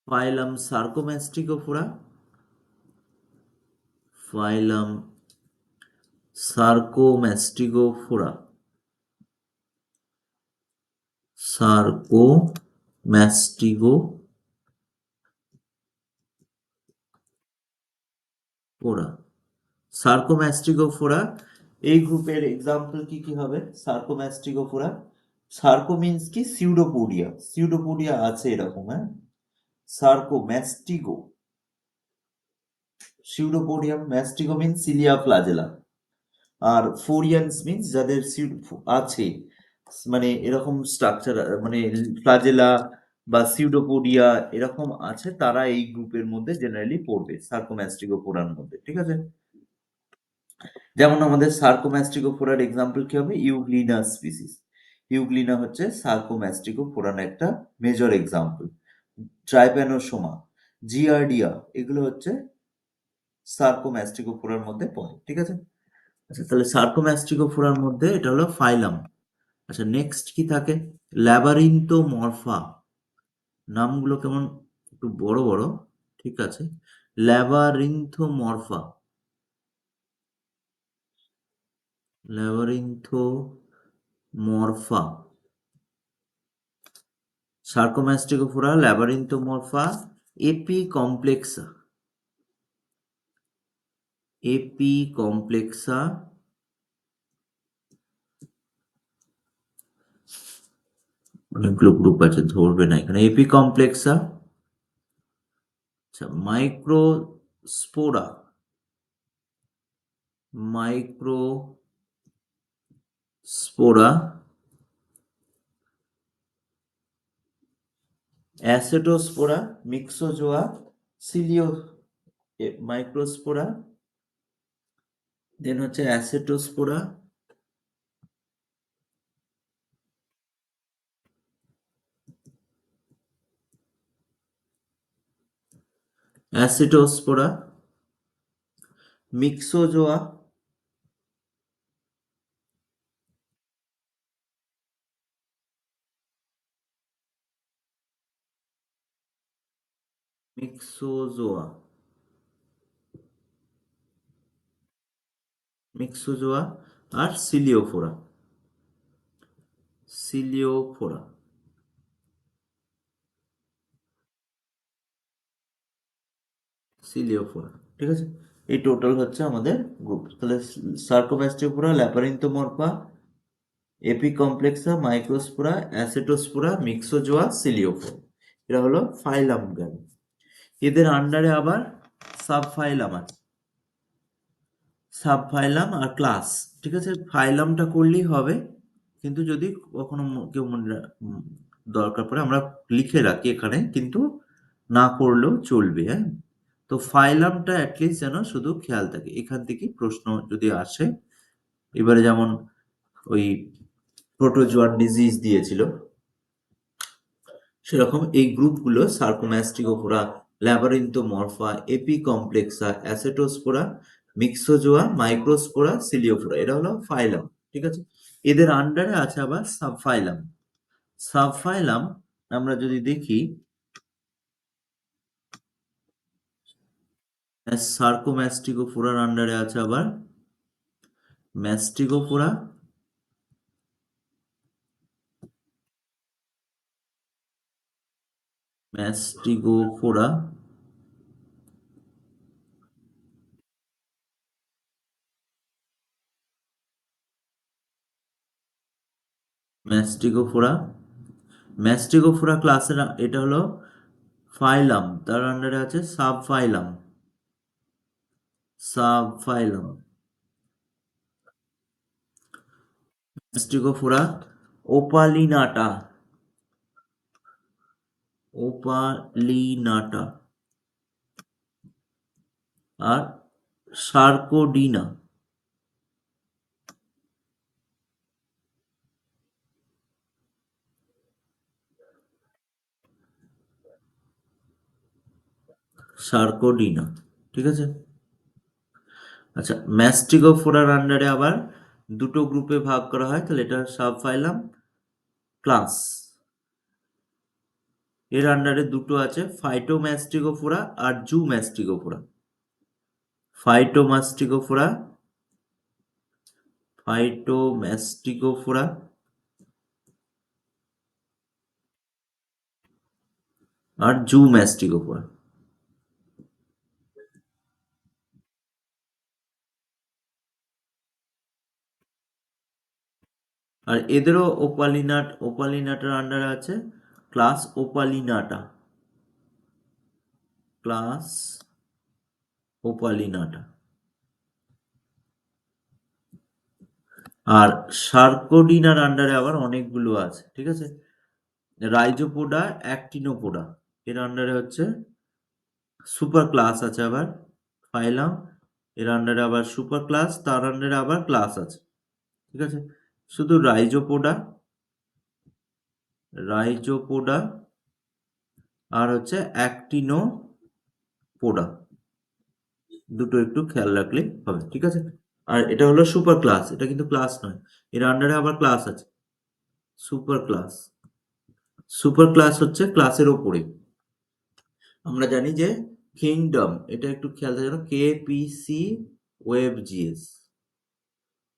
ফাইলাম সার্কোম্যাস্টিকোফোরা, ফাইলাম সার্কোম্যাস্টিকোফোরা, সার্কোম্যাস্টিকোফোরা, সার্কোম্যাস্টিকোফোরা। এই গ্রুপের এক্সাম্পল কি কি হবে সার্কোম্যাস্টিকোফোরা? সার্কো মিন্স কি? সিউডোপোডিয়া, সিউডোপোডিয়া আছে এরকম, হ্যাঁ। সার্কোম্যাস্টিকো, সিউডোপোডিয়াম, ম্যাস্টিকো মিন্স সিলিয়া ফ্লাজেলা। আর ফোরিয়ান্স মিন্স যাদের আছে, মানে এরকম স্ট্রাকচার, মানে ফ্লাজেলা বা সিউডোপোডিয়া এরকম আছে, তারা এই গ্রুপের মধ্যে জেনারেলি পড়বে সার্কোম্যাস্টিকোফোরার মধ্যে, ঠিক আছে? যেমন আমাদের সার্কোম্যাস্টিকোফোরার এক্সাম্পল কি হবে? Euglena species. ইউগ্লিনা হচ্ছে সার্কোম্যাস্টিকোফোরার একটা মেজর এক্সাম্পল। ট্রাইপ্যানোসোমা, জিয়ার্ডিয়া, এগুলো হচ্ছে সার্কোম্যাস্টিকোফোরার মধ্যে পড়ে, ঠিক আছে? আচ্ছা, তাহলে সার্কোম্যাস্টিকোফোরার মধ্যে এটা হলো ফাইলাম। আচ্ছা, নেক্সট কি থাকে? ল্যাবারিন্থোমরফা। নামগুলো কেমন একটু বড় বড়, ঠিক আছে? ল্যাবারিন্থোমরফা, ল্যাবারিন্থোমরফা, সার্কোম্যাস্টিকোফোরা, ল্যাবারিন্থোমরফা, এপি কমপ্লেক্সা, এপি কমপ্লেক্সা, অনেকগুলো গ্রুপ আছে, ধরবে না এখানে। এপি কমপ্লেক্সা। আচ্ছা, মাইক্রোস্পোরা, মাইক্রোস্পোরা, অ্যাসেটোস্পোরা, মিক্সোজোয়া, সিলিও, মাইক্রোস্পোরা, দেন হচ্ছে অ্যাসেটোস্পোরা, অ্যাসিটোস্পোরা, মিক্সোজোয়া, মিক্সোজোয়া, মিক্সোজোয়া আর সিলিওফোরা, সিলিওফোরা, সিলিওফোরা। ঠিক আছে, এই টোটাল হচ্ছে আমাদের গ্রুপ। তাহলে সার্কোম্যাস্টিকোফোরা, ল্যাপারিন্থোমর্ফা, এপিকমপ্লেক্সা, মাইক্রোস্পোরা, অ্যাসেটোস্পোরা, মিক্সোজোয়া, সিলিওফোরা, এরা হলো ফাইলাম গেল। এদের আন্ডারে আবার সাব ফাইলাম আছে, সাব ফাইলাম আর ক্লাস। ঠিক আছে, ফাইলামটা করলেই হবে, কিন্তু যদি কখনো কেউ দরকার পড়ে আমরা লিখে রাখি এখানে, কিন্তু না করলেও চলবে, হ্যাঁ। তো ফাইলামটা অ্যাটলিস্ট যেন শুধু খেয়াল থাকে, এখান থেকে প্রশ্ন যদি আসে। এবারে যেমন ওই প্রোটোজোয়ান ডিজিজ দিয়েছিল, সেরকম এই গ্রুপগুলো সার্কোম্যাস্টিকোফোরা, ল্যাবারিন্থোমরফা, এপিকমপ্লেক্সা, অ্যাসেটোস্পোরা, মিক্সোজোয়া, মাইক্রোস্পোরা, সিলিওফোরা, এরা হলো ফাইলাম। ঠিক আছে, এদের আন্ডারে আছে আবার সাবফাইলাম। সাবফাইলাম আমরা যদি দেখি, সার্কোম্যাস্টিকোফোরার আন্ডারে আছে আবার ম্যাস্টিকোফোরা, ম্যাস্টিগোফোরা, ম্যাস্টিগোফোরা, ম্যাস্টিগোফোরা ক্লাসের এটা হলো ফাইলাম, তার আন্ডারে আছে সাবফাইলাম, সাবফাইলাম, ম্যাস্টিগোফোরা, ওপালিনাটা, ওপালিনাটা, আর সার্কোডিনা, সার্কোডিনা। ঠিক আছে, আচ্ছা, ম্যাস্টিগোফোরার আন্ডারে আবার দুটো গ্রুপে ভাগ করা হয়, তাহলে এটা সাবফাইলাম, ক্লাস। এর আন্ডারে দুটো আছে, ফাইটোম্যাস্টিগোফোরা আর জুম্যাস্টিগোফোরা, ফাইটোমাস্টিগোফোরা, ফাইটোম্যাস্টিগোফোরা, আর জুম্যাস্টিগোফোরা। আর এদেরও ওপালিনাটার আন্ডারে আছে ক্লাস ওপালিনাটা, ক্লাস ওপালিনাটা। আর সার্কোডিনার আন্ডারে আবার অনেকগুলো আছে। ঠিক আছে, রাইজোপোডা, অ্যাক্টিনোপোডা, এর আন্ডারে হচ্ছে সুপার ক্লাস আছে আবার, ফাইলাম, এর আন্ডারে আবার সুপার ক্লাস, তার আন্ডারে আবার ক্লাস আছে। ঠিক আছে, শুধু রাইজোপোডা, রাইজোপোডা আর হচ্ছে অ্যাক্টিনোপোডা, দুটো একটু খেয়াল রাখলে হবে। ঠিক আছে, আর এটা হলো সুপার ক্লাস, এটা কিন্তু ক্লাস নয়, এর আন্ডারে আবার ক্লাস আছে, সুপার ক্লাস। সুপার ক্লাস হচ্ছে ক্লাসের ওপরে। আমরা জানি যে কিংডম, এটা একটু খেয়াল থাকে যেন, KPC ওয়েব জিএস,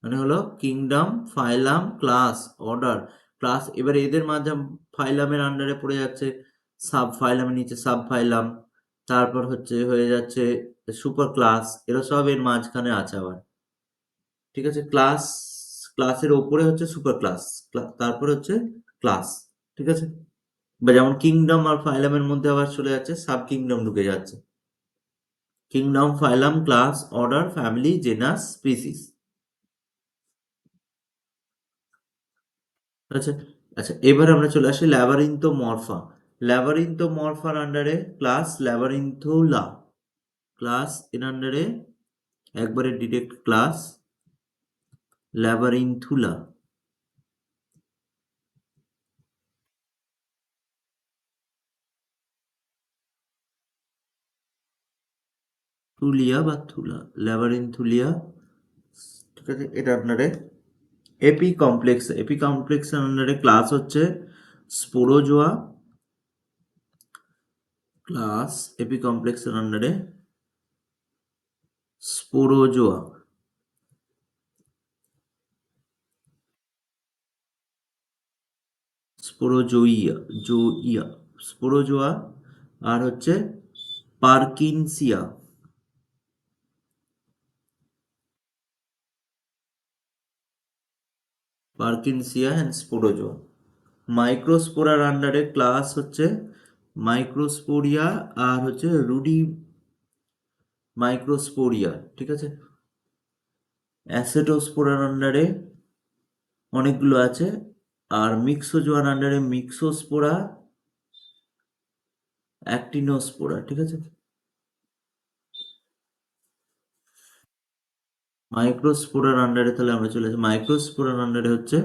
মানে হলো kingdom, phylum, class, order, class. এবারে এদের মাঝে ফাইলামের আন্ডারে পড়ে যাচ্ছে সাব ফাইলামের নিচে সাব ফাইলাম, তারপর হচ্ছে হয়ে যাচ্ছে সুপার ক্লাস, এরা সব এর মাঝখানে আছে আবার। ঠিক আছে, ক্লাস, ক্লাসের ওপরে হচ্ছে সুপার ক্লাস, তারপর হচ্ছে ক্লাস। ঠিক আছে, বা যেমন কিংডম আর ফাইলামের মধ্যে আবার চলে যাচ্ছে সাব কিংডম, ঢুকে যাচ্ছে kingdom, phylum, class, order, family, genus, species. আচ্ছা, আচ্ছা, এবার আমরা চলে আসি ল্যাবারিন্থোমরফা। ল্যাবারিন্থোমরফার আন্ডারে ক্লাস ল্যাবারিন্থুলা, ক্লাস এর আন্ডারে একবারে ডিরেক্ট ক্লাস ল্যাবারিন্থুলা। থুলিয়া বা থুলা, ল্যাবারিনথুলিয়া, ঠিক আছে? এটা আন্ডারে এপিকমপ্লেক্সের আন্ডারে ক্লাস হচ্ছে স্পোরোজোয়া, ক্লাস এপিকমপ্লেক্সের আন্ডারে স্পোরোজোয়া, স্পোরোজোইয়া, জোইয়া, স্পোরোজোয়া। আর হচ্ছে পার্কিনসিয়া, পার্কিনসিয়া অ্যান্ড স্পোরোজোয়া। মাইক্রোস্পোরার আন্ডারে ক্লাস হচ্ছে মাইক্রোস্পোরিয়া আর হচ্ছে রুডি মাইক্রোস্পোরিয়া, ঠিক আছে? অ্যাসেটোস্পোরার আন্ডারে অনেকগুলো আছে। আর মিক্সোজোয়ার আন্ডারে মিক্সোস্পোরা, অ্যাক্টিনোস্পোরা, ঠিক আছে? মাইক্রোস্পোরার আন্ডারে তাহলে আমরা চলে আসি, মাইক্রোস্পোরার আন্ডারে হচ্ছে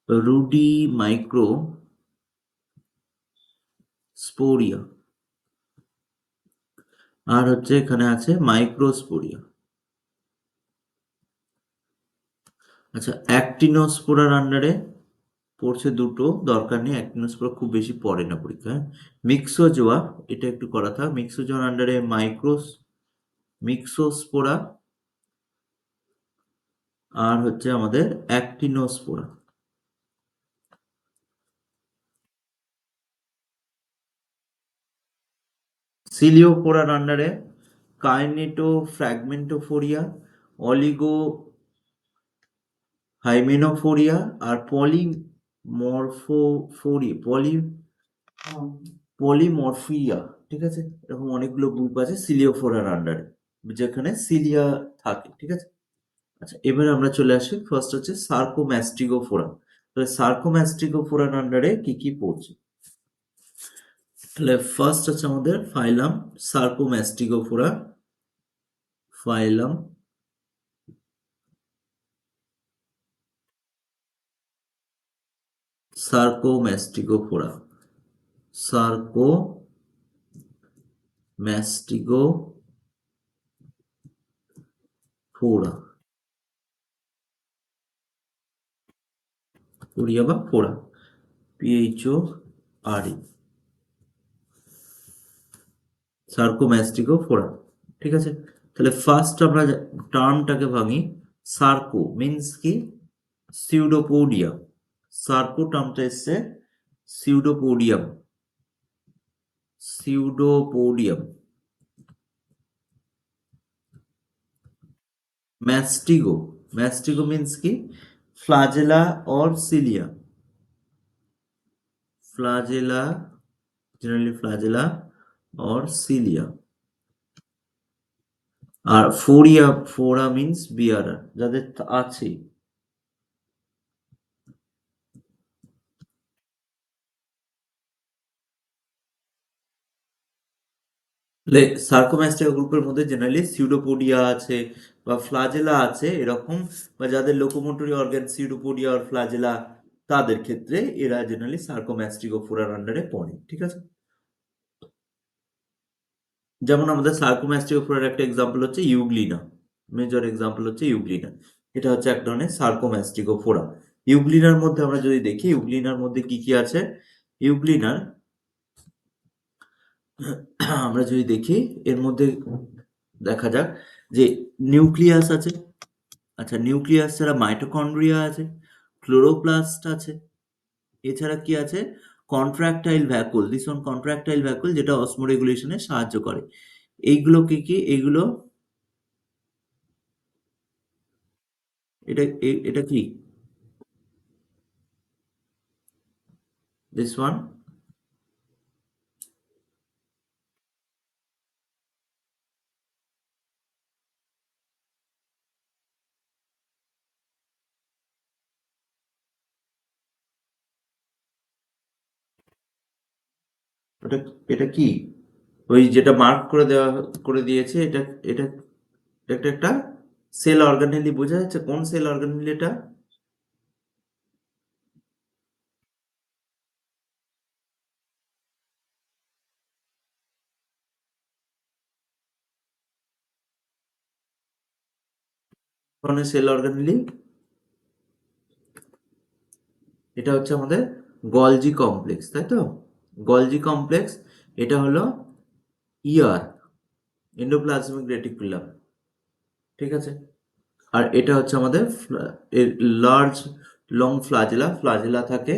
রুডি মাইক্রো স্পোরিয়া, আর হচ্ছে এখানে আছে মাইক্রোস্পোরিয়া। আচ্ছা, অ্যাক্টিনোস্পোরার আন্ডারে পড়ছে দুটো, দরকার নেই, অ্যাক্টিনোস্পোরা খুব বেশি পড়ে না পরীক্ষায়। মিক্সোজোয়া, এটা একটু করা থাক। মিক্সোজোয়ার আন্ডারে মিক্সোস্পোরা আর হচ্ছে আমাদের অ্যাক্টিনোস্পোরা। সিলিওপোরার আন্ডারে কাইনেটো ফ্র্যাগমেন্টোফোরিয়া, অলিগো হাইমেনোফোরিয়া আর পলিমরফিয়া, ঠিক আছে? এরকম অনেকগুলো গ্রুপ আছে সিলিওফোরার আন্ডারে, যেখানে সিলিয়া থাকে, ঠিক আছে? আচ্ছা, এবারে আমরা চলে আসি, ফার্স্ট হচ্ছে সার্কোম্যাস্টিগোফোরা। তাহলে সার্কোম্যাস্টিগোফোরার আন্ডারে কি কি পড়ছে? তাহলে ফার্স্ট হচ্ছে আমাদের ফাইলাম সার্কোম্যাস্টিগোফোরা, ফাইলাম সার্কোম্যাস্টিগোফোরা, সার্কোম্যাস্টিগোফোরা, ফোরিয়া বা ফোরা, PHORE, সার্কোম্যাস্টিগোফোরা, ঠিক আছে? তাহলে ফার্স্ট আমরা টার্মটাকে ভাঙি। সার্কো মিন্স কি? সিউডোপোডিয়া। সার্কো টার্মটা এসছে pseudopodium, pseudopodium. Mastigo, mastigo means কি? Flagella or cilia, flagella, generally flagella or cilia. আর ফোরা মিন্স বিয়ারা, যাদের আছে। সার্কোম্যাস্টিকা গ্রুপের মধ্যে জেনারেলি সিউডোপোডিয়া আছে বা ফ্লাজেলা আছে এরকম, বা যাদের লোকোমোটরি অর্গান সিউডোপোডিয়া আর ফ্লাজেলা, তাদের ক্ষেত্রে এরা জেনারেলি সার্কোম্যাস্টিগোফোরার আন্ডারে পড়ে, ঠিক আছে? যেমন আমাদের সার্কোম্যাস্টিগোফোরার একটা এক্সাম্পল হচ্ছে ইউগ্লিনা, মেজর এক্সাম্পল হচ্ছে ইউগ্লিনা। এটা হচ্ছে এক ধরনের সার্কোম্যাস্টিগোফোরা। ইউগ্লিনার মধ্যে আমরা যদি দেখি, ইউগ্লিনার মধ্যে কি কি আছে? ইউগ্লিনার আমরা যদি দেখি, এর মধ্যে দেখা যাক যে নিউক্লিয়াস আছে। আচ্ছা, নিউক্লিয়াস ছাড়া মাইটোকন্ড্রিয়া আছে, ক্লোরোপ্লাস্ট আছে, এছাড়া কি আছে? কন্ট্রাকটাইল ভ্যাকুল, দিস ওয়ান কন্ট্রাকটাইল ভ্যাকুল, যেটা অসমোরেগুলেশনে সাহায্য করে। এইগুলো কি কি? এইগুলো, এটা কি? দিস ওয়ান, ওটা, এটা কি? ওই যেটা মার্ক করে দেওয়া, করে দিয়েছে, এটা এটা এটা একটা সেল অর্গানেলি, বোঝা যাচ্ছে কোন সেল অর্গানেলি এটা? ধরনের সেল অর্গানেলি? এটা হচ্ছে আমাদের গলজি কমপ্লেক্স, তাই তো? গলজি কমপ্লেক্স, এটা হলো ইয়ার, এন্ডোপ্লাজমিক রেটিকুলাম, ঠিক আছে? আর এটা হচ্ছে আমাদের লার্জ লং ফ্লাজেলা, ফ্লাজেলা থাকে।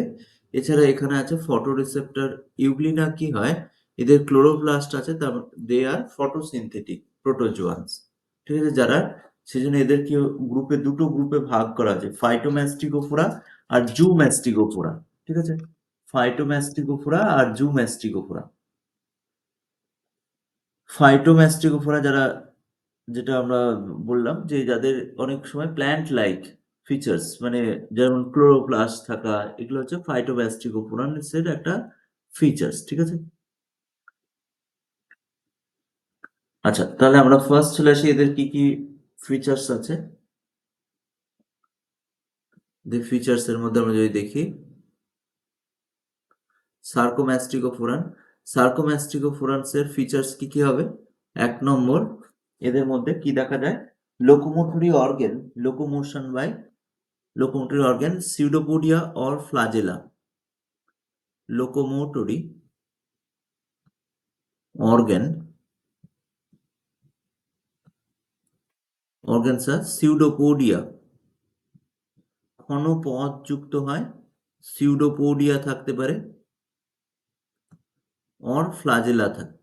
এছাড়া এখানে আছে ফটো রিসেপ্টর। ইউগ্লিনা কি হয়, এদের ক্লোরোপ্লাস্ট আছে, তার দে আর ফটোসিনথেটিক প্রোটোজোয়ান্স, ঠিক আছে? যারা, সেজন্য এদেরকে গ্রুপে, দুটো গ্রুপে ভাগ করা আছে, ফাইটোম্যাস্টিকোফোরা আর জুম্যাস্টিকোফোরা, ঠিক আছে? ফাইটোম্যাস্টিকোফোরা আর জুম্যাস্টিকোফোরা। ফাইটোম্যাস্টিকোফোরা যারা, যেটা আমরা বললাম যে যাদের অনেক সময় প্ল্যান্ট লাইক ফিচার্স, মানে যেমন ক্লোরোপ্লাস্ট থাকা, এগুলো হচ্ছে ফাইটোব্যাস্টিকোফোরানসের একটা ফিচার্স, ঠিক আছে? আচ্ছা, তাহলে আমরা ফার্স্ট চলে আসি এদের কি কি ফিচার্স আছে। যে ফিচার্স এর মধ্যে আমরা যদি দেখি, সার্কোম্যাস্টিকোফোরান, সার্কোম্যাস্টিকোফোরানসের ফিচার্স কি কি হবে? এক নম্বর, এদের মধ্যে কি দেখা যায়, locomotory organ, locomotion by locomotory organ, pseudopodia or flagella. Locomotory organ, organs are pseudopodia, ঘন পথ যুক্ত হয়, pseudopodia থাকতে পারে, or flagella থাকে।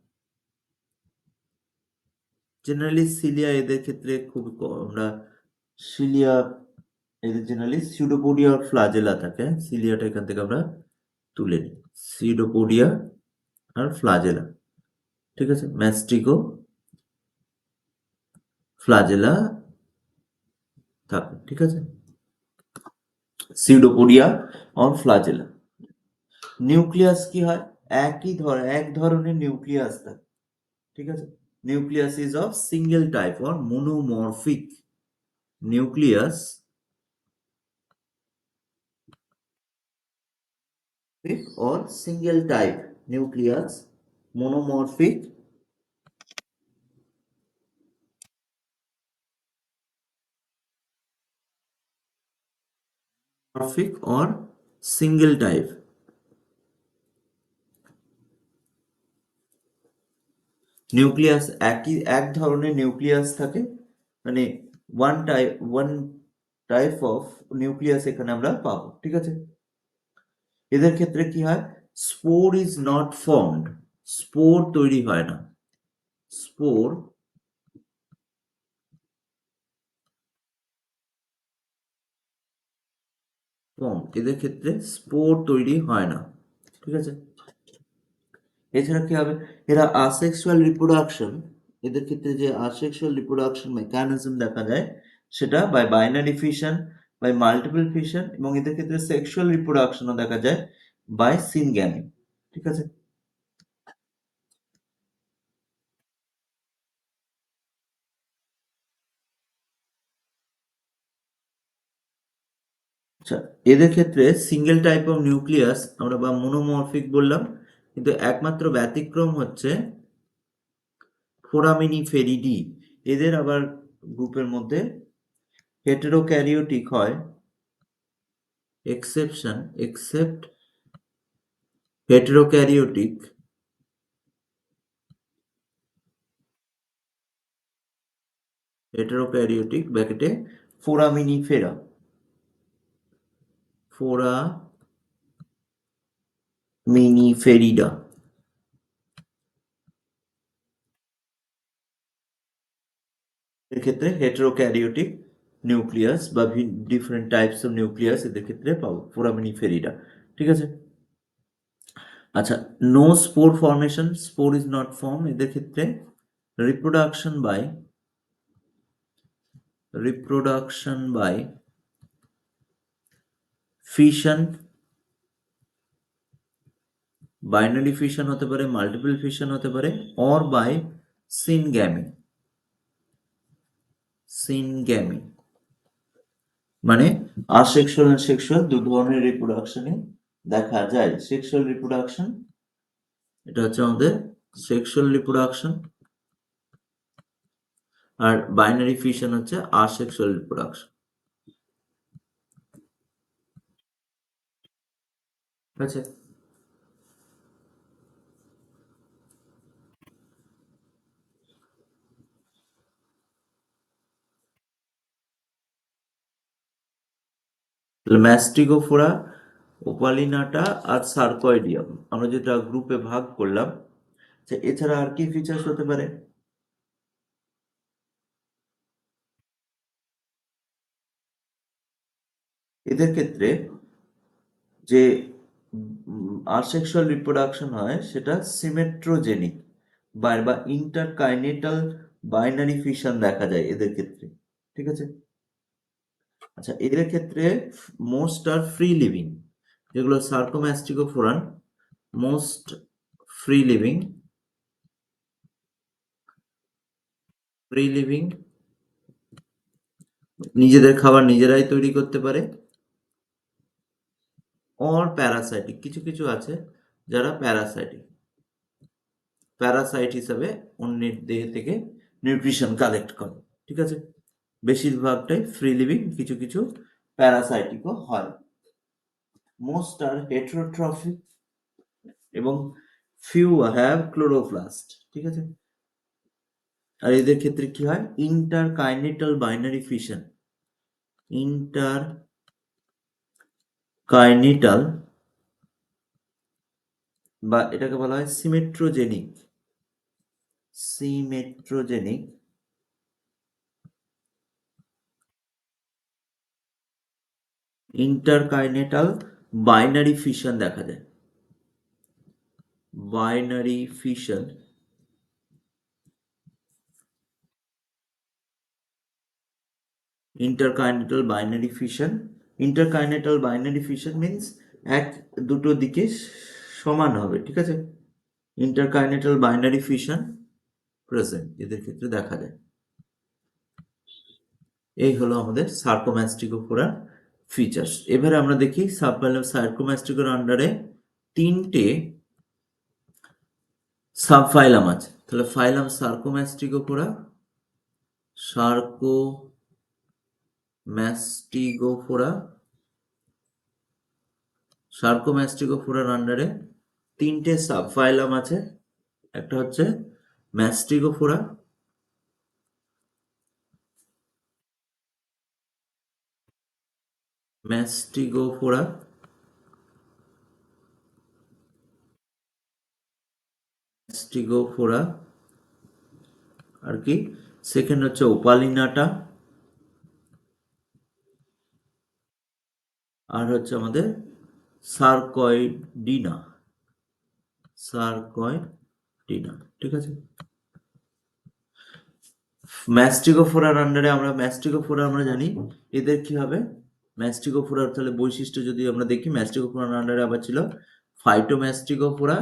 জেনারেলি সিলিয়া এদের ক্ষেত্রে খুব আমরা, সিলিয়া এদের জেনারেলি pseudopodia or flagella থাকে। সিলিয়াটা এখান থেকে আমরা তুলে নিই, pseudopodia আর flagella, ঠিক আছে? ম্যাস্টিকো ফ্লাজেলা থাকে, ঠিক আছে? Pseudopodia or flagella. নিউক্লিয়াস কি হয়, এক ধরনের নিউক্লিয়াস থাকে, ঠিক আছে? Nucleus is of single type or monomorphic. Nucleus or single type nucleus, monomorphic morphic or single type। Nucleus এক ধরনের নিউক্লিয়াস থাকে, মানে ওয়ান টাইপ অফ নিউক্লিয়াস এখানে আমরা পাবো, ঠিক আছে? এদের ক্ষেত্রে কি হয়, spore is not formed, spore তৈরি হয় না, স্পোর ফর্ম, এদের ক্ষেত্রে স্পোর তৈরি হয় না, ঠিক আছে? এছাড়া কি হবে, এরা আসেক্সুয়াল রিপ্রোডাকশন, এদের ক্ষেত্রে যে আসেক্সুয়াল রিপ্রোডাকশন মেকানিজম দেখা যায়, সেটা by binary fission, by multiple fission, এবং এদের ক্ষেত্রে সেক্সুয়াল রিপ্রোডাকশনও দেখা যায় বাই সিনগ্যামি, ঠিক আছে? আচ্ছা, এদের ক্ষেত্রে সিঙ্গেল টাইপ অফ নিউক্লিয়াস আমরা বা মোনোমরফিক বললাম, কিন্তু একমাত্র ব্যতিক্রম হচ্ছে ফোরামিনিফেরিডি। এদের আবার গ্রুপের মধ্যে হেটেরোক্যারিওটিক হয়, এক্সেপশন, এক্সেপ্ট হেটেরোক্যারিওটিক, হেটেরোক্যারিওটিক ব্র্যাকেটে ফোরামিনিফেরা, ফোরামিনিফেরিডা, এর ক্ষেত্রে হেটেরোক্যারিওটিক নিউক্লিয়াস বা ডিফারেন্ট টাইপস অফ নিউক্লিয়াস এদের ক্ষেত্রে পাবো, ফোরামিনিফেরিডা, ঠিক আছে? আচ্ছা, no spore formation, spore is not form, এদের ক্ষেত্রে reproduction by fission, binary fission হতে পারে, মাল্টিপল ফিশন হতে পারে, অর বাই সিনগ্যামি, সিনগ্যামি মানে আসেক্সুয়াল আর সেক্সুয়াল দু ধরনের রিপ্রোডাকশনই দেখা যায়। সেক্সুয়াল রিপ্রোডাকশন, এটা হচ্ছে আমাদের সেক্সুয়াল রিপ্রোডাকশন, আর বাইনারি ফিশন হচ্ছে আসেক্সুয়াল রিপ্রোডাকশন। ঠিক আছে? তাহলে ম্যাস্টিগোফোরা, ওপালিনাটা আর সার্কয়েডিয়াম আমরা যেটা গ্রুপে ভাগ করলাম। আচ্ছা, এছাড়া আর কি ফিচার্স হতে পারে? এদের ক্ষেত্রে যে আসেক্সুয়াল রিপ্রোডাকশন হয় সেটা সিমেট্রোজেনিক বা ইন্টারকাইনেটাল বাইনারি ফিশন দেখা যায় এদের ক্ষেত্রে। ঠিক আছে? আচ্ছা, এদের ক্ষেত্রে মোস্ট আর ফ্রি লিভিং, যেগুলো sarcomastigophoran most free living, free living নিজেদের খাবার নিজেরাই তৈরি করতে পারে। অর প্যারাসাইটিক, কিছু কিছু আছে যারা প্যারাসাইটিক, প্যারাসাইট হিসাবে অন্যের দেহ থেকে নিউট্রিশন কালেক্ট করে। ঠিক আছে? বেশিরভাগটাই ফ্রি লিভিং, কিছু কিছু প্যারাসাইটিকও হয়। মোস্ট আর হেটারোট্রফিক এবং ফিউ হ্যাভ ক্লোরোপ্লাস্ট। ঠিক আছে? আর এদের ক্ষেত্রে কি হয়? ইন্টারকাইনেটাল বাইনারি ফিশন, ইন্টারকাইনেটাল বা এটাকে বলা হয় সিমেট্রোজেনিক, সিমেট্রোজেনিক ইন্টারকাইনেটাল বাইনারি ফিশন দেখা যায়। Binary fission, interkinetal binary fission, interkinetal binary fission means এক দুটো দিকে সমান হবে। ঠিক আছে? ইন্টারকাইনেটাল বাইনারি ফিশন প্রেজেন্ট এদের ক্ষেত্রে দেখা যায়। এই হলো আমাদের সার্কোম্যাস্টিকোফোরার ফিচার্স। এবারে আমরা দেখি সাবফাইলাম সার্কোম্যাস্টিকোর আন্ডারে তিনটে সাবফাইলাম আছে। তাহলে ফাইলাম সার্কোম্যাস্টিকোফোরা, সার্কোম্যাস্টিগোফোরা, সার্কোম্যাস্টিগোফোরার আন্ডারে তিনটে সাবফাইলাম আছে। একটা হচ্ছে ম্যাস্টিগোফোরা, ম্যাস্টিগোফোরা, ম্যাস্টিগোফোরা, আর কি সেকেন্ড হচ্ছে ওপালিনাটা, আর হচ্ছে আমাদের সার্কয়েডিনা, সার্কয়েডিনা। ঠিক আছে? ম্যাস্টিগোফোরার আন্ডারে আমরা ম্যাস্টিগোফোরা আমরা জানি এদের কি হবে। ম্যাস্টিগোফোরার তাহলে বৈশিষ্ট্য যদি আমরা দেখি, ম্যাস্টিগোফোরার আন্ডারে আবার ছিল ফাইটোম্যাস্টিগোফোরা,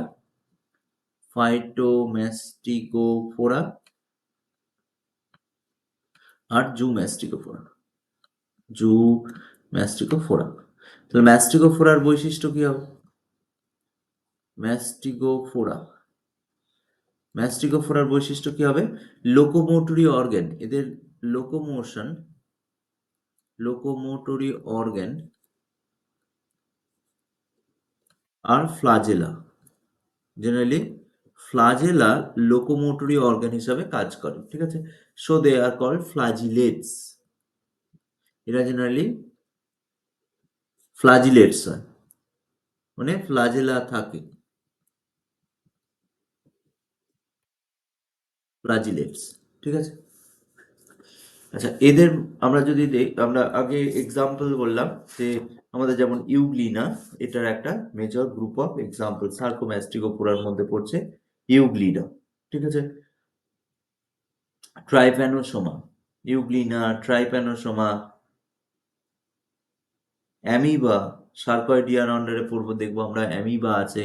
ফাইটোম্যাস্টিগোফোরা আর জুম্যাস্টিগোফোরা, জুম্যাস্টিগোফোরা। তাহলে ম্যাস্টিগোফোরার বৈশিষ্ট্য কি হবে? ম্যাস্টিগোফোরা, ম্যাস্টিগোফোরার বৈশিষ্ট্য কি হবে? লোকোমোটরি অর্গ্যান, এদের লোকোমোশন, লোকোমোটরি অর্গ্যান আর flagella, generally flagella locomotory organ হিসাবে কাজ করে। ঠিক আছে? সো দে আর কল্ড ফ্লাজিলেটস, এরা জেনারেলি ফ্লাজিলেটস হয়, মানে ফ্লাজেলা থাকে, ফ্লাজিলেটস। ঠিক আছে? আচ্ছা, এদের আমরা যদি আমরা আগে এক্সাম্পল বললাম যে আমাদের যেমন ইউগ্লিনা, এটার একটা মেজর গ্রুপ অফ এক্সাম্পল সার্কোম্যাস্টিগোফোরার মধ্যে পড়ছে ইউগ্লিনা। ঠিক আছে? ট্রাইপ্যানোসোমা, ইউগ্লিনা, ট্রাইপ্যানোসোমা, অ্যামিবা, সার্কয়েডিয়ার আন্ডারে পড়বো, দেখবো আমরা অ্যামিবা আছে।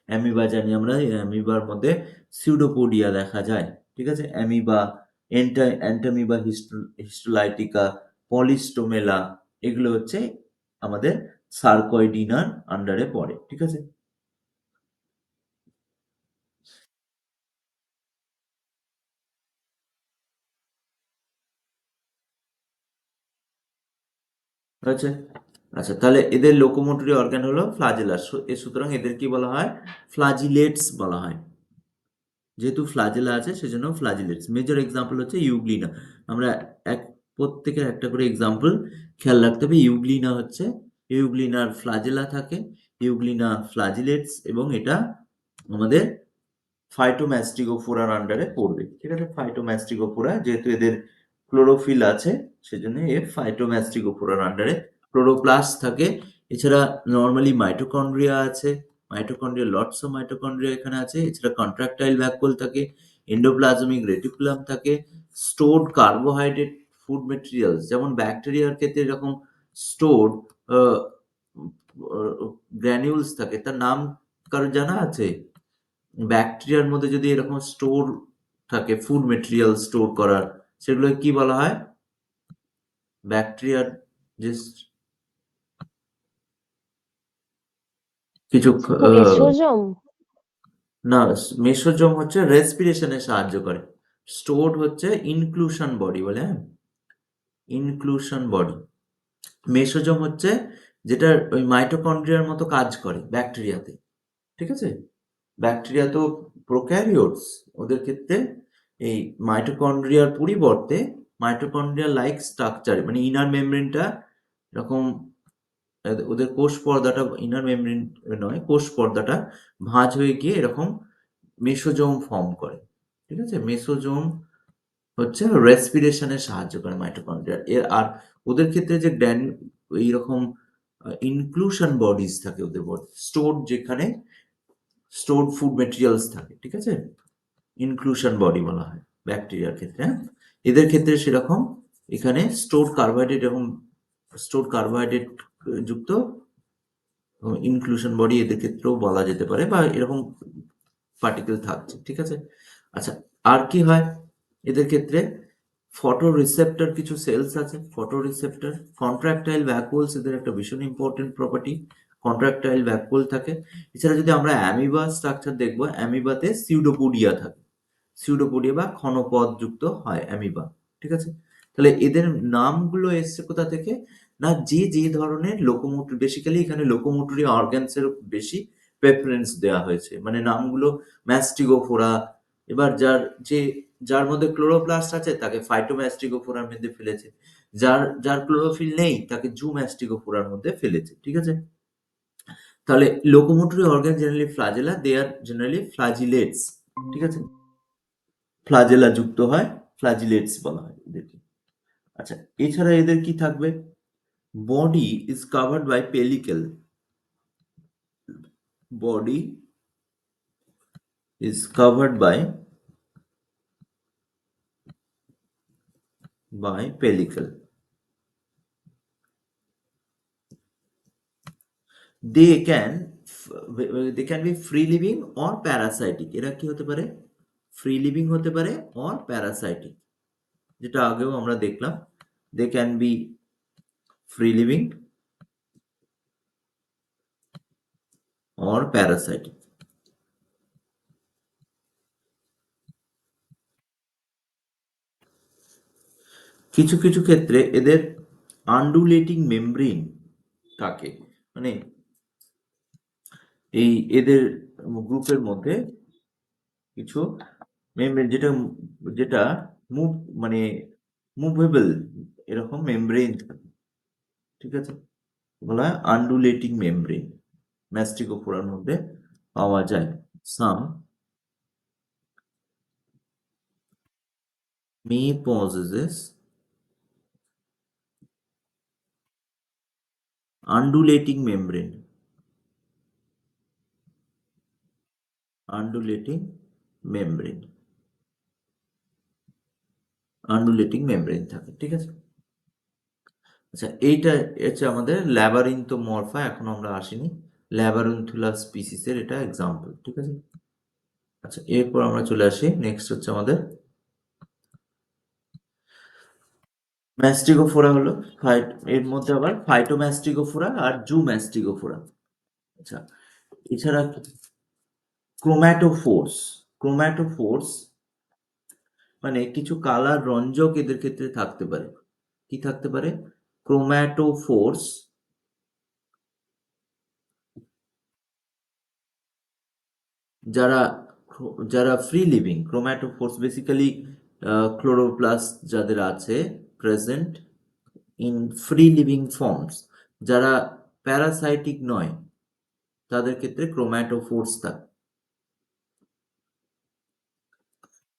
অ্যামিবা জানি আমরা, অ্যামিবার মধ্যে সিউডোপোডিয়া দেখা যায়। ঠিক আছে? অ্যামিবা, অ্যান্টামিবা হিস্টোলাইটিকা, পলিস্টোমেলা, এগুলো হচ্ছে আমাদের সার্কয়েডিনার আন্ডারে পড়ে। ঠিক আছে? হয়েছে? আচ্ছা, তাহলে এদের লোকোমোটরি অর্গান হলো ফ্লাজেলা। সুতরাং এদের কি বলা হয়? ফ্লাজিলেটস বলা হয়। যেহেতু ফ্লাজেলা আছে সেজন্য ফ্লাজিলেটস। মেজর এক্সাম্পল হচ্ছে ইউগ্লিনা। আমরা এক প্রত্যেকের একটা করে এক্সাম্পল খেয়াল রাখতে হবে। ইউগ্লিনা হচ্ছে, ইউগ্লিনার ফ্লাজেলা থাকে, ইউগ্লিনা ফ্লাজিলেটস, এবং এটা আমাদের ফাইটোম্যাস্টিগোফোরার আন্ডারে পড়বে। ঠিক আছে? ফাইটোম্যাস্টিগোফোরা, যেহেতু এদের ক্লোরোফিল আছে সেজন্য এ ফাইটোম্যাস্টিগোফোরার আন্ডারে। ক্লোরোপ্লাস্ট থাকে। এছাড়া নরমালি মাইটোকন্ড্রিয়া আছে। মাইটোকন্ড্রিয়া, লটস অফ মাইটোকন্ড্রিয়া এখানে আছে। এছাড়া কন্ট্রাকটাইল ভ্যাকুল থাকে, এন্ডোপ্লাজমিক রেটিকুলাম থাকে, স্টোরড কার্বোহাইড্রেট ফুড মেটেরিয়ালস, যেমন ব্যাকটেরিয়ার ক্ষেত্রে এরকম স্টোরড গ্র্যানিউলস থাকে। তার নাম কারো জানা আছে? ব্যাকটেরিয়ার মধ্যে যদি এরকম স্টোর থাকে, ফুড মেটেরিয়াল স্টোর করার, সেগুলো কি বলা হয়? ব্যাকটেরিয়ার যে কিছু মেসোজোম। না, মেসোজোম হচ্ছে রেসপিরেশনে সাহায্য করে। স্টোরড হচ্ছে ইনক্লুশন বডি বলে, হ্যাঁ, ইনক্লুশন বডি। মেসোজোম হচ্ছে যেটা ওই মাইটোকন্ড্রিয়ার মতো কাজ করে ব্যাকটেরিয়াতে। ঠিক আছে? ব্যাকটেরিয়া তো প্রোক্যারিওটস, ওদের ক্ষেত্রে এই মাইটোকন্ড্রিয়ার পরিবর্তে মাইটোকন্ড্রিয়া লাইক স্ট্রাকচার, মানে ইনার মেমব্রেনটা এরকম, ওদের কোষ পর্দাটা ইনার মেমব্রেন নয়, কোষ পর্দাটা ভাঁজ হয়ে গিয়ে এরকম মেসোজোম ফর্ম করে। ঠিক আছে? মেসোজোম হচ্ছে রেসপিরেশনে সাহায্য করে মাইটোকন্ড্রিয়া এর। আর ওদের ক্ষেত্রে যে এইরকম ইনক্লুশন বডিজ থাকে ওদের বডি, স্টোর, যেখানে স্টোরড ফুড মেটেরিয়ালস থাকে। ঠিক আছে? ইনক্লুশন বডি বলা হয় ব্যাকটেরিয়ার ক্ষেত্রে, হ্যাঁ। এদের ক্ষেত্রে সেরকম এখানে স্টোরড কার্বোহাইড্রেট, এরকম স্টোরড কার্বোহাইড্রেট যুক্ত ইনক্লুশন বডি এদের ক্ষেত্রেও বলা যেতে পারে, বা এরকম পার্টিকেল থাকছে। ঠিক আছে? আচ্ছা, আর কি হয় এদের ক্ষেত্রে? ফটো রিসেপ্টর কিছু সেলস আছে, ফটো রিসেপ্টর। কন্ট্রাকটাইল ভ্যাকুলস এদের একটা ভীষণ ইম্পর্টেন্ট প্রপার্টি, কন্ট্রাকটাইল ভ্যাকুল থাকে। এছাড়া যদি আমরা অ্যামিবা স্ট্রাকচার দেখবো, অ্যামিবাতে সিউডোপোডিয়া থাকে, সিউডোপোডিয়া বা ক্ষণপদ যুক্ত হয় অ্যামিবা। ঠিক আছে? তাহলে এদের নামগুলো এসছে কোথা থেকে? না, যে যে ধরনের লোকোমোটর, বেসিক্যালি এখানে লোকোমোটরি অর্গানস এর বেশি প্রেফারেন্স দেওয়া হয়েছে, মানে নামগুলো ম্যাস্টিগোফোরা। এবার যার মধ্যে ক্লোরোপ্লাস্ট আছে তাকে ফাইটোম্যাস্টিগোফোরার মধ্যে ফেলেছে, যার ক্লোরোফিল নেই তাকে জুম্যাস্টিগোফোরার মধ্যে ফেলেছে। ঠিক আছে? তাহলে locomotory organ generally flagella, they are generally ফ্লাজিলেটস। ঠিক আছে? ফ্লাজেলা যুক্ত হয়, ফ্লাজিলেটস বলা হয় এদেরকে। আচ্ছা, এছাড়া এদের কি থাকবে? Body is covered by pellicle, body is covered by pellicle. They can they can be free living or parasitic. এরা কি হতে পারে? ফ্রি লিভিং হতে পারে, অর প্যারাসাইটিক, যেটা আগেও আমরা দেখলাম। They can be free living or parasitic. কিছু কিছু ক্ষেত্রে এদের আন্ডুলেটিং মেমব্রেন থাকে, মানে এই এদের গ্রুপের মধ্যে কিছু মেমব্রেন, যেটা মুভ, মানে মুভেবল, এরকম মেমব্রেন থাকে। ঠিক আছে? বলা হয় আন্ডুলেটিং মেমব্রেন, ম্যাস্টিকোফোরার মধ্যে পাওয়া যায়। Some may possesses undulating membrane, undulating membrane, undulating membrane থাকে। ঠিক আছে? আচ্ছা, এইটা হচ্ছে আমাদের ল্যাবারিন্থোমরফা, এখন আমরা আসিনি। ল্যাবারিন্থুলা স্পিসিসের এটা এক্সাম্পল। ঠিক আছে? আচ্ছা, এরপর আমরা চলে আসি, নেক্সট হচ্ছে আমাদের ম্যাস্টিগোফোরা হলো। এর মধ্যে আবার ফাইটোম্যাস্টিগোফোরা আর জুম্যাস্টিগোফোরা। আচ্ছা, এছাড়া ক্রোম্যাটোফোর্স, ক্রোম্যাটোফোর্স মানে কিছু কালার রঞ্জক এদের ক্ষেত্রে থাকতে পারে। কি থাকতে পারে? ক্রোম্যাটোফোর্স যারা যারা ফ্রি লিভিং, ক্রোম্যাটোফোর্স বেসিক্যালি ক্লোরোপ্লাস্ট যাদের আছে present in free living forms, যারা প্যারাসাইটিক নয় তাদের ক্ষেত্রে ক্রোম্যাটোফোর্স থাকে।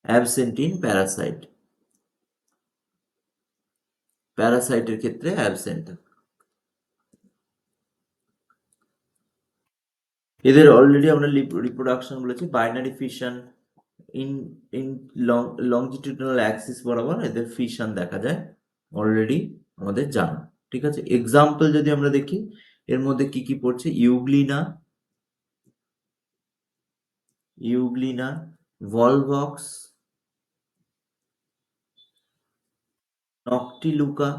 অ্যাবসেন্ট ইন প্যারাসাইট, প্যারাসাইটের ক্ষেত্রে অ্যাবসেন্ট। এদের অলরেডি আমরা রিপ্রোডাকশন বলেছি, binary fission in in longitudinal axis বরাবর এদের ফিশন দেখা যায়, অলরেডি আমাদের জানা। ঠিক আছে, এক্সাম্পল যদি আমরা দেখি এর মধ্যে কি কি পড়ছে, euglena, euglena, volvox, noctiluca,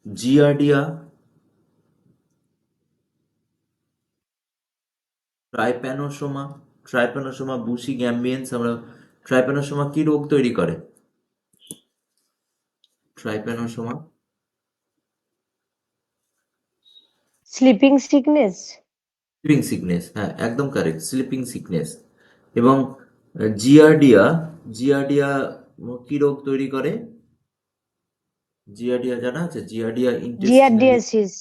giardia, trypanosoma, trypanosoma brucei gambiense. আমরা ট্রাইপ্যানোসোমা কি রোগ তৈরি করে? Trypanosoma sleeping sickness, sleeping sickness, হ্যাঁ একদম কারেক্ট, স্লিপিং সিকনেস। এবং জিয়ার্ডিয়া, জিয়ার্ডিয়া কি রোগ তৈরি করে? জিয়ার্ডিয়া জানা আছে? জিয়ার্ডিয়া ইন্টেস্টিনালি, জিয়ারডিয়াসিস,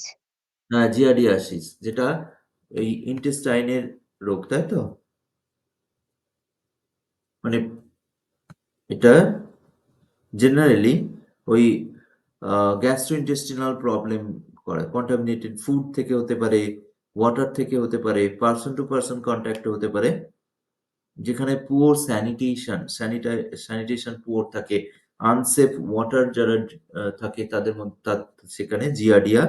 হ্যাঁ জিয়ার্ডিয়াসিস, যেটা এই ইন্টেস্টাইনের রোগ, তাই তো? মানে এটা জেনারেলি ওই গ্যাস্ট্রোইন্টেস্টিনাল প্রবলেম করে, কন্টামিনেটেড ফুড থেকে হতে পারে, ওয়াটার থেকে হতে পারে, পার্সন টু পার্সন কন্ট্যাক্টে হতে পারে, যেখানে পুয়ার স্যানিটেশন, স্যানিটেশন পুয়ার থাকে, আনসেফ ওয়াটার যারা থাকে তাদের মধ্যে, সেখানে জিয়ার্ডিয়া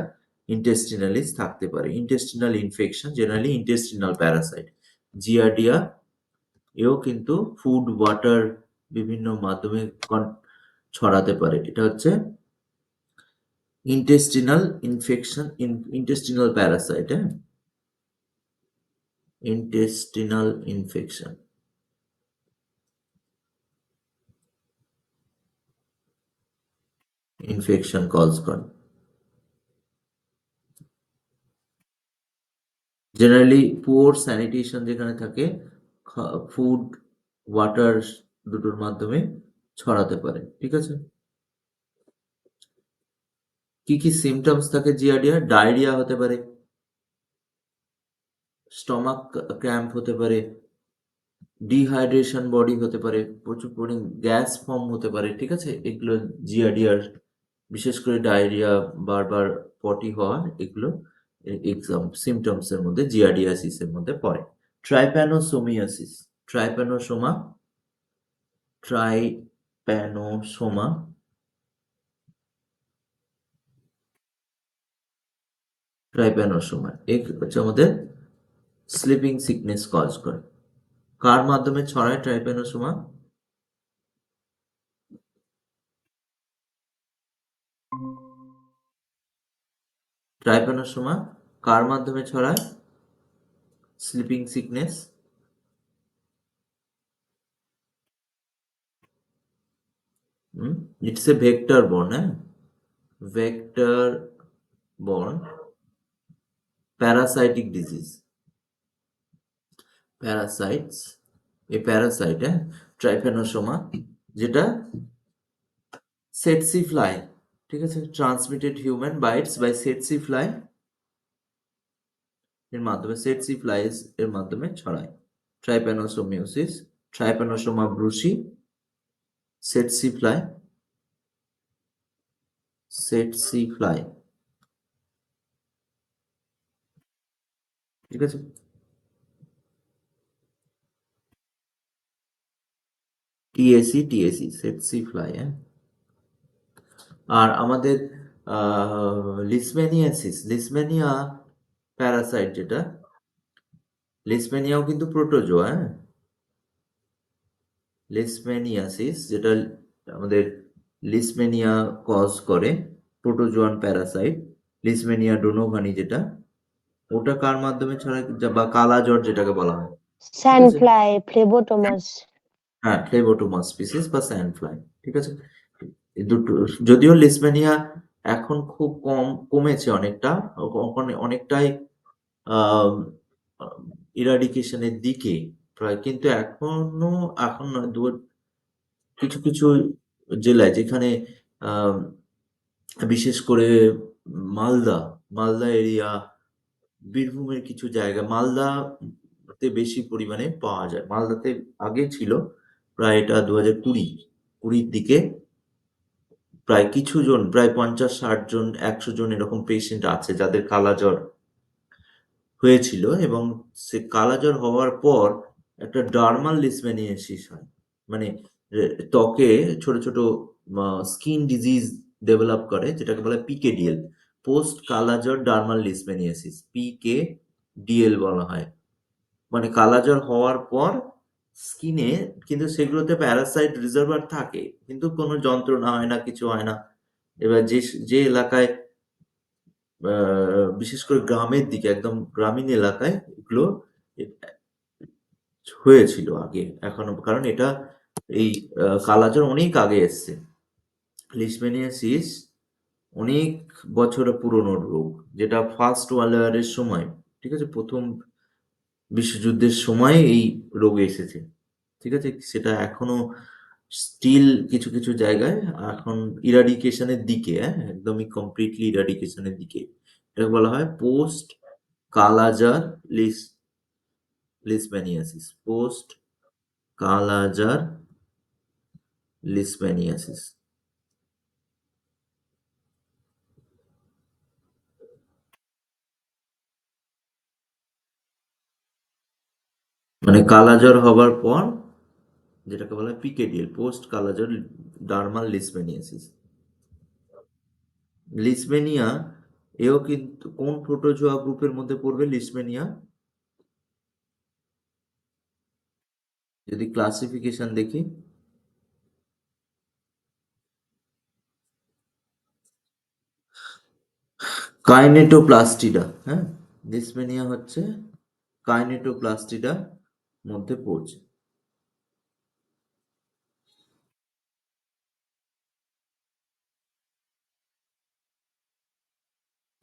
ইন্টেস্টিনালিস থাকতে পারে। Intestinal infection, generally intestinal parasite, giardia এও কিন্তু ফুড ওয়াটার বিভিন্ন মাধ্যমে ছড়াতে পারে। এটা হচ্ছে ইন্টেস্টিনাল ইনফেকশন, ইন্টেস্টিনাল প্যারাসাইট, হ্যাঁ, ইন্টেস্টিনাল ইনফেকশন। ইনফেকশন কজ করে জেনারেলি পুয়ার স্যানিটেশন যেখানে থাকে, ফুড ওয়াটার দুটোর মাধ্যমে ছড়াতে পারে। ঠিক আছে, কি কি সিমটমস থাকে জিয়ার্ডিয়া? ডায়রিয়া হতে পারে, স্টমাক ক্র্যাম্প হতে পারে, ডিহাইড্রেশন বডি হতে পারে, প্রচুর পরিমাণে গ্যাস ফর্ম হতে পারে। ঠিক আছে, এগুলো জিয়ার্ডিয়ার, বিশেষ করে ডায়রিয়া, বারবার পটি হওয়া, এগুলো এক্সাম সিমটমস এর মধ্যে, জিয়ার্ডিয়াসিস এর মধ্যে পড়ে। ট্রাইপ্যানোসোমিয়াসিস, ট্রাইপ্যানোসোমা, ট্রাইপ্যানোসোমা, ট্রাইপ্যানোসোমা এই হচ্ছে আমাদের স্লিপিং সিকনেস কজ করে। কার মাধ্যমে ছড়ায় ট্রাইপ্যানোসোমা? ট্রাইপ্যানোসোমা কার মাধ্যমে ছড়ায় sleeping sickness? It's a vector borne, হ্যাঁ, vector borne parasitic disease, parasites, এই প্যারাসাইট, হ্যাঁ, ট্রাইপ্যানোসোমা, যেটা সেটসি ফ্লাই, ঠিক আছে, transmitted human bites by tsetse fly এর মাধ্যমে, সেটসি ফ্লাইস এর মাধ্যমে ছড়ায়। Trypanosomiasis, trypanosoma brucei, tsetse fly, tsetse fly. ঠিক আছে, টিএসি, টিএসি সেটসি ফ্লাই, হ্যাঁ। আর আমাদের লিসম্যানিয়াসিস, লিসম্যানিয়া প্যারাসাইট যেটা, লিসম্যানিয়াও কিন্তু প্রোটোজোয়া, হ্যাঁ। লিসম্যানিয়াসিস যেটা আমাদের লিসম্যানিয়া কজ করে, প্রোটোজোয়ান প্যারাসাইট, লিসম্যানিয়া ডোনোভানি যেটা, ওটা কার মাধ্যমে ছড়ায় বা কালা জ্বর যেটাকে বলা হয়? ঠিক আছে, স্যান্ডফ্লাই, ফ্লেবোটোমাস, হ্যাঁ, ফ্লেবোটোমা স্পিসিস বা স্যান্ড ফ্লাই। ঠিক আছে? এই দুটো যদিও লিসম্যানিয়া এখন খুব কমেছে অনেকটা। ওখানে অনেকটাই আম আ ইরাডিকেশন এর দিকে প্রায়। কিন্তু এখন নয় কিছু জেলায় যেখানে আম বিশেষ করে মালদা এরিয়া, বীরভূমের কিছু জায়গা, মালদাতে বেশি পরিমাণে পাওয়া যায়। মালদাতে আগে ছিল প্রায় এটা ২০২০ র দিকে প্রায় ৫০-৬০ জন, ১০০ জন এরকম পেশেন্ট আছে যাদের কালাজ্বর হয়েছিল এবং সে কালাজ্বর হওয়ার পর একটা ডার্মাল লিসম্যানিয়াসিস হয়। মানে এ ত্বকে ছোট স্কিন ডিজিজ ডেভেলপ করে যেটাকে বলা হয় পিকেডিএল। পোস্ট কালাজ্বর ডার্মাল লিসম্যানিয়াসিস, পিকেডিএল বলা হয়। মানে কালাজ্বর হওয়ার পর স্কিনে কিন্তু সেগুলোতে প্যারাসাইট রিজার্ভার থাকে। কিন্তু কোনো যন্ত্রণা হয় না, কিছু হয় না। এবার যে এলাকায় আ বিশেষ করে গ্রামের দিকে একদম গ্রামীণ এলাকায় এগুলো এ হয়েছিল আগে। এখনো কারণ এটা এই কালাজ্বর অনেক আগে এসছে। লিশম্যানিয়াসিস অনেক বছরের পুরনো রোগ। যেটা ফার্স্ট ওয়ার্ল্ড ওয়ার এর সময়, ঠিক আছে? ১ম বিশ্বযুদ্ধের সময় এই রোগ এসেছে। ঠিক আছে? সেটা এখনো স্টিল কিছু জায়গায় এখন ইরাডিকেশন এর দিকে, হ্যাঁ? একদমই কমপ্লিটলি ইরাডিকেশন এর দিকে। এটাকে বলা হয় পোস্ট কালাজার লিস লিসম্যানিয়াসিস। পোস্ট কালাজার লিসম্যানিয়াসিস। মানে কালাজ্বর হবার পর যেটাকে বলা হয় পিকেডিএল, পোস্ট কালাজ্বর ডার্মাল লিসম্যানিয়াসিস। লিসম্যানিয়া এও কিন্তু কোন প্রোটোজোয়া গ্রুপের মধ্যে পড়বে লিসম্যানিয়া? যদি ক্লাসিফিকেশন দেখি, কাইনেটোপ্লাস্টিডা, হ্যাঁ? লিসম্যানিয়া হচ্ছে কাইনেটোপ্লাস্টিডা মধ্যে পড়ছে।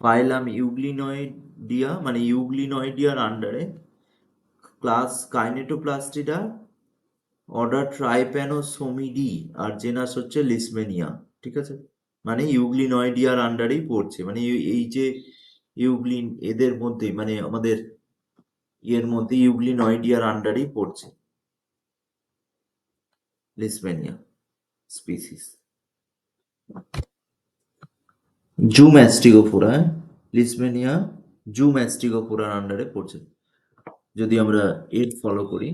ফাইলাম ইউগ্লিনয়েডিয়া, মানে ইউগ্লিনয়েডিয়ার আন্ডারে। ক্লাস কাইনেটোপ্লাস্টিডা, অর্ডার ট্রাইপ্যানোসোমিডি, আর জেনাস হচ্ছে লিসমেনিয়া। ঠিক আছে? মানে ইউগ্লিনয়েডিয়ার আন্ডারেই পড়ছে। মানে এই যে ইউগ্লিন এদের মধ্যেই, মানে আমাদের ইয়ের মধ্যে ইউগ্লিনয়েডিয়ার আন্ডারেই পড়ছে লিসমেনিয়া স্পিসিস। জু ম্যাস্টিগোফোরা, লিসমেনিয়া জু ম্যাস্টিগোফোরার আন্ডারে পড়ছে। যদি আমরা এর ফলো করি,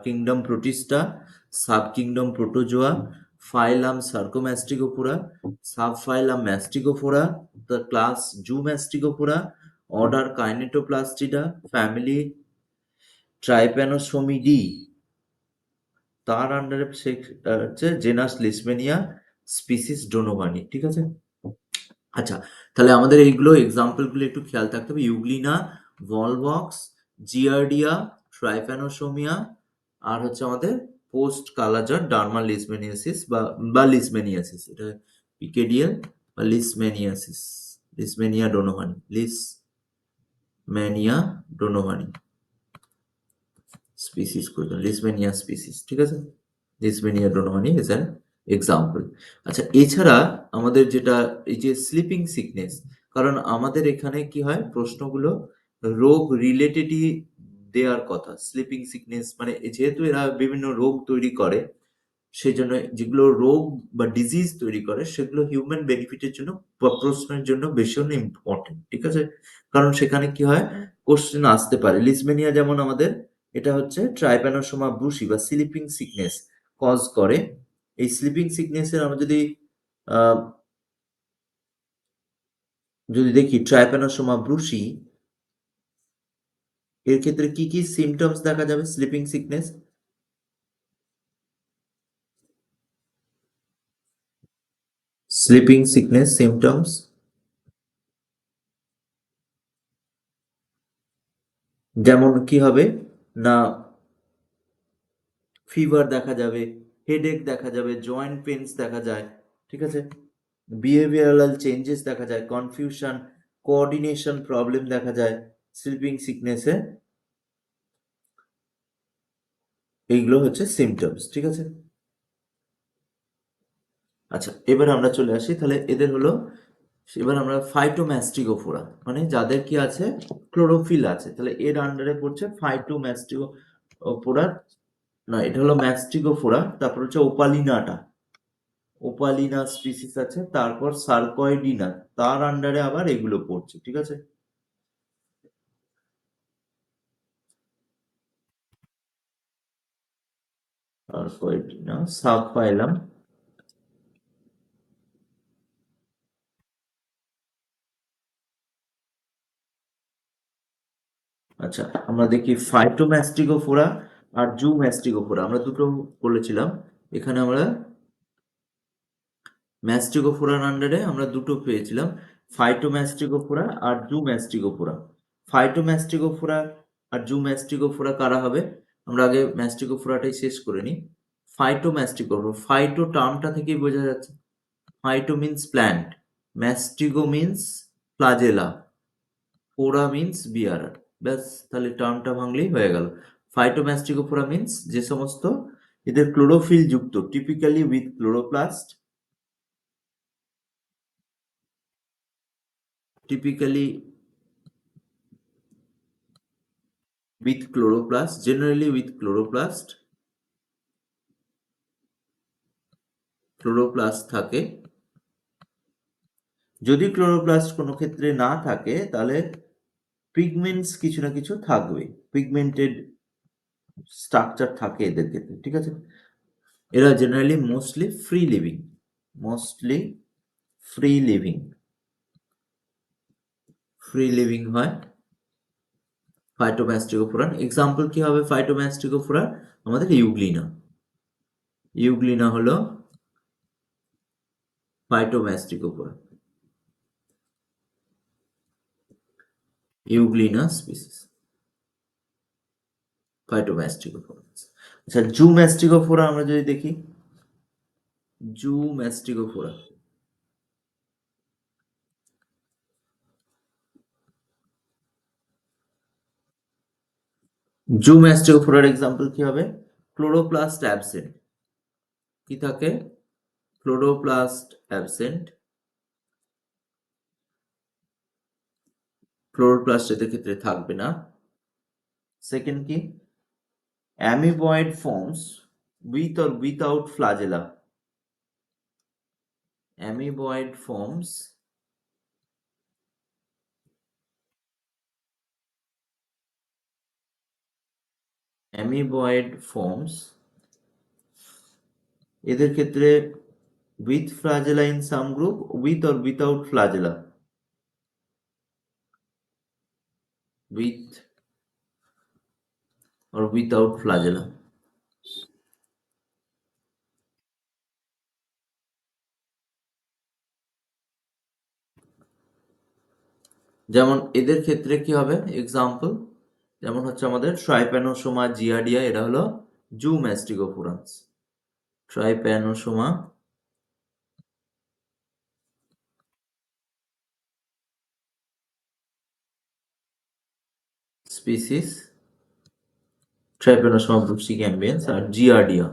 kingdom protista, sub kingdom protozoa, phylum sarcomastigophora, sub phylum mastigophora, the class zoomastigophora, order kinetoplastida, family trypanosomatidae, তার আন্ডারে হচ্ছে জেনাস লিসমেনিয়া, স্পিসিস ডোনোভানি। ঠিক আছে? আচ্ছা, তাহলে আমাদের এইগুলো এক্সাম্পল গুলো একটু খেয়াল থাকতে হবে। ইউগ্লিনা, ভলভক্স, জিয়ার্ডিয়া, ট্রাইপ্যানোসোমিয়া, আর হচ্ছে আমাদের পোস্ট কালাজার ডার্মাল লিসমেনিয়াসিস বা লিসমেনিয়াসিস। এটা পিকেডিয়াল বা লিসমেনিয়াসিস, লিসমেনিয়া ডোনোভানি, লিসমেনিয়া ডোনোভানি স্পিসিস করে দিলাম, লিসমেনিয়া স্পিসিস। ঠিক আছে? লিসমেনিয়া ডোনোভানি ইজ অ্যান এক্সাম্পল। আচ্ছা, এছাড়া আমাদের যেটা এই যে স্লিপিং সিকনেস, কারণ আমাদের এখানে কি হয় প্রশ্নগুলো রোগ রিলেটেডই দেওয়ার কথা। স্লিপিং সিকনেস মানে যেহেতু এরা বিভিন্ন রোগ তৈরি করে, সেজন্য যেগুলো রোগ বা ডিজিজ তৈরি করে সেগুলো হিউম্যান বেনিফিটের জন্য বা প্রশ্নের জন্য ভীষণ ইম্পর্টেন্ট। ঠিক আছে? কারণ সেখানে কি হয়, কোশ্চেন আসতে পারে। লিসমেনিয়া যেমন আমাদের, এটা হচ্ছে ট্রাইপ্যানোসোমা ব্রুসি বা স্লিপিং সিকনেস কজ করে। এই স্লিপিং সিকনেসের আমরা আহ, যদি দেখি ট্রাইপ্যানোসোমা ব্রুসি, এর ক্ষেত্রে কি সিমটমস দেখা যাবে sleeping sickness? Sleeping sickness symptoms যেমন কি হবে না, ফিভার দেখা যাবে, হেডেক দেখা যাবে, জয়েন্ট পেনস দেখা যায়, ঠিক আছে? বিহেভিয়ারাল চেঞ্জেস দেখা যায়, কনফিউশন, কোঅর্ডিনেশন প্রবলেম দেখা যায় স্লিপিং সিকনেসে। এইগুলো হচ্ছে সিমটমস, ঠিক আছে? আচ্ছা, এবার আমরা চলে আসি তাহলে এদের হলো, এবার আমরা ফাইটোম্যাস্টিগোফোরা মানে যাদের কি আছে, ক্লোরোফিল আছে, তাহলে এর আন্ডারে পড়ছে ফাইটোম্যাস্টিগোফোরা। না, এটা হলো ম্যাস্টিগোফোরা, তারপর হচ্ছে ওপালিনাটা, ওপালিনা স্পিসিস আছে, তারপর সার্কয়েডিনা, তার আন্ডারে আবার এগুলো পড়ছে, ঠিক আছে? সার্কয়েডিনা, সাবফাইলাম। আচ্ছা, আমরা দেখি ফাইটোম্যাস্টিগোফোরা আর জুম্যাস্টিগোফোরা, আমরা দুটো বলেছিলাম। এখানে আমরা ম্যাস্টিগোফোরার আন্ডারে আমরা দুটো পেয়েছিলাম, ফাইটোম্যাস্টিগোফোরা আর জুম্যাস্টিগোফোরা। ফাইটোম্যাস্টিগোফোরা আর জুম্যাস্টিগোফোরা কারা হবে? আমরা আগে ম্যাস্টিগোফোরাটাই শেষ করে নিই। ফাইটোম্যাস্টিগোফোরা, ফাইটো টার্মটা থেকেই বোঝা যাচ্ছে, phyto means plant, mastigo means flagella, phora means bearer. ব্যাস, তাহলে টার্মটা ভাঙলেই হয়ে গেল। ফাইটোম্যাস্টিগোফোরা মিন্স যে সমস্ত এদের ক্লোরোফিল যুক্ত, typically with chloroplast, typically with chloroplast, generally with chloroplast থাকে। যদি ক্লোরোপ্লাস্ট কোনো ক্ষেত্রে না থাকে তাহলে পিগমেন্টস কিছু না কিছু থাকবে, পিগমেন্টেড স্ট্রাকচার থাকে এদের ক্ষেত্রে, ঠিক আছে? এরা জেনারেলি মোস্টলি ফ্রি লিভিং হয়। ফাইটোম্যাস্টিগোফোরান এক্সাম্পল কি হবে? ফাইটোম্যাস্টিগোফোরান আমাদের ইউগ্লিনা হলো ফাইটোম্যাস্টিগোফোরা, ইউগ্লিনা স্পিসিস, ফাইটোম্যাস্টিগোফোরা। আচ্ছা, জুম্যাস্টিগোফোরা আমরা যদি দেখি, জুম্যাস্টিগোফোরা, জুম্যাস্টিগোফোরার এক্সাম্পল কি হবে? ক্লোরোপ্লাস্ট অ্যাবসেন্ট, কি থাকে? ক্লোরোপ্লাস্ট অ্যাবসেন্ট, ক্লোরোপ্লাস্ট এদের ক্ষেত্রে থাকবে না। সেকেন্ড কি? Amoeboid forms with or without flagella, amoeboid forms এদের ক্ষেত্রে with flagella in some group, with or without flagella, with or without flagella. যেমন এদের ক্ষেত্রে কি হবে এক্সাম্পল, যেমন হচ্ছে আমাদের ট্রাইপ্যানোসোমা জিয়াডিয়া, এরা হলো জুম্যাস্টিগোফোরান্স। ট্রাইপ্যানোসোমা স্পিসিস, ট্রাইপ্যানোসোমা ব্রুক্সিক্যাম্বিয়েন্স আর জিয়াডিয়া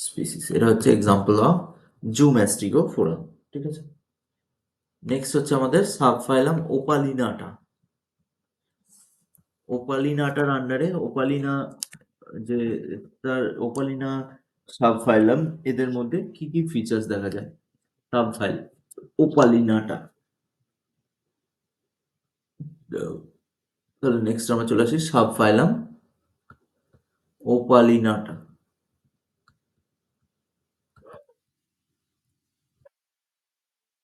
স্পিসিস, এরা হচ্ছে এক্সাম্পল অফ জুম্যাস্টিগোফোরা, ঠিক আছে? নেক্সট হচ্ছে আমাদের সাবফাইলাম ওপালিনাটা। ওপালিনাটার আন্ডারে ওপালিনা, যে তার ওপালিনা সাবফাইলাম, এদের মধ্যে কি কি ফিচার্স দেখা যায়? সাবফাইল ওপালিনাটা, তাহলে নেক্সট আমরা চলে আসি সাবফাইলাম ওপালিনাটা।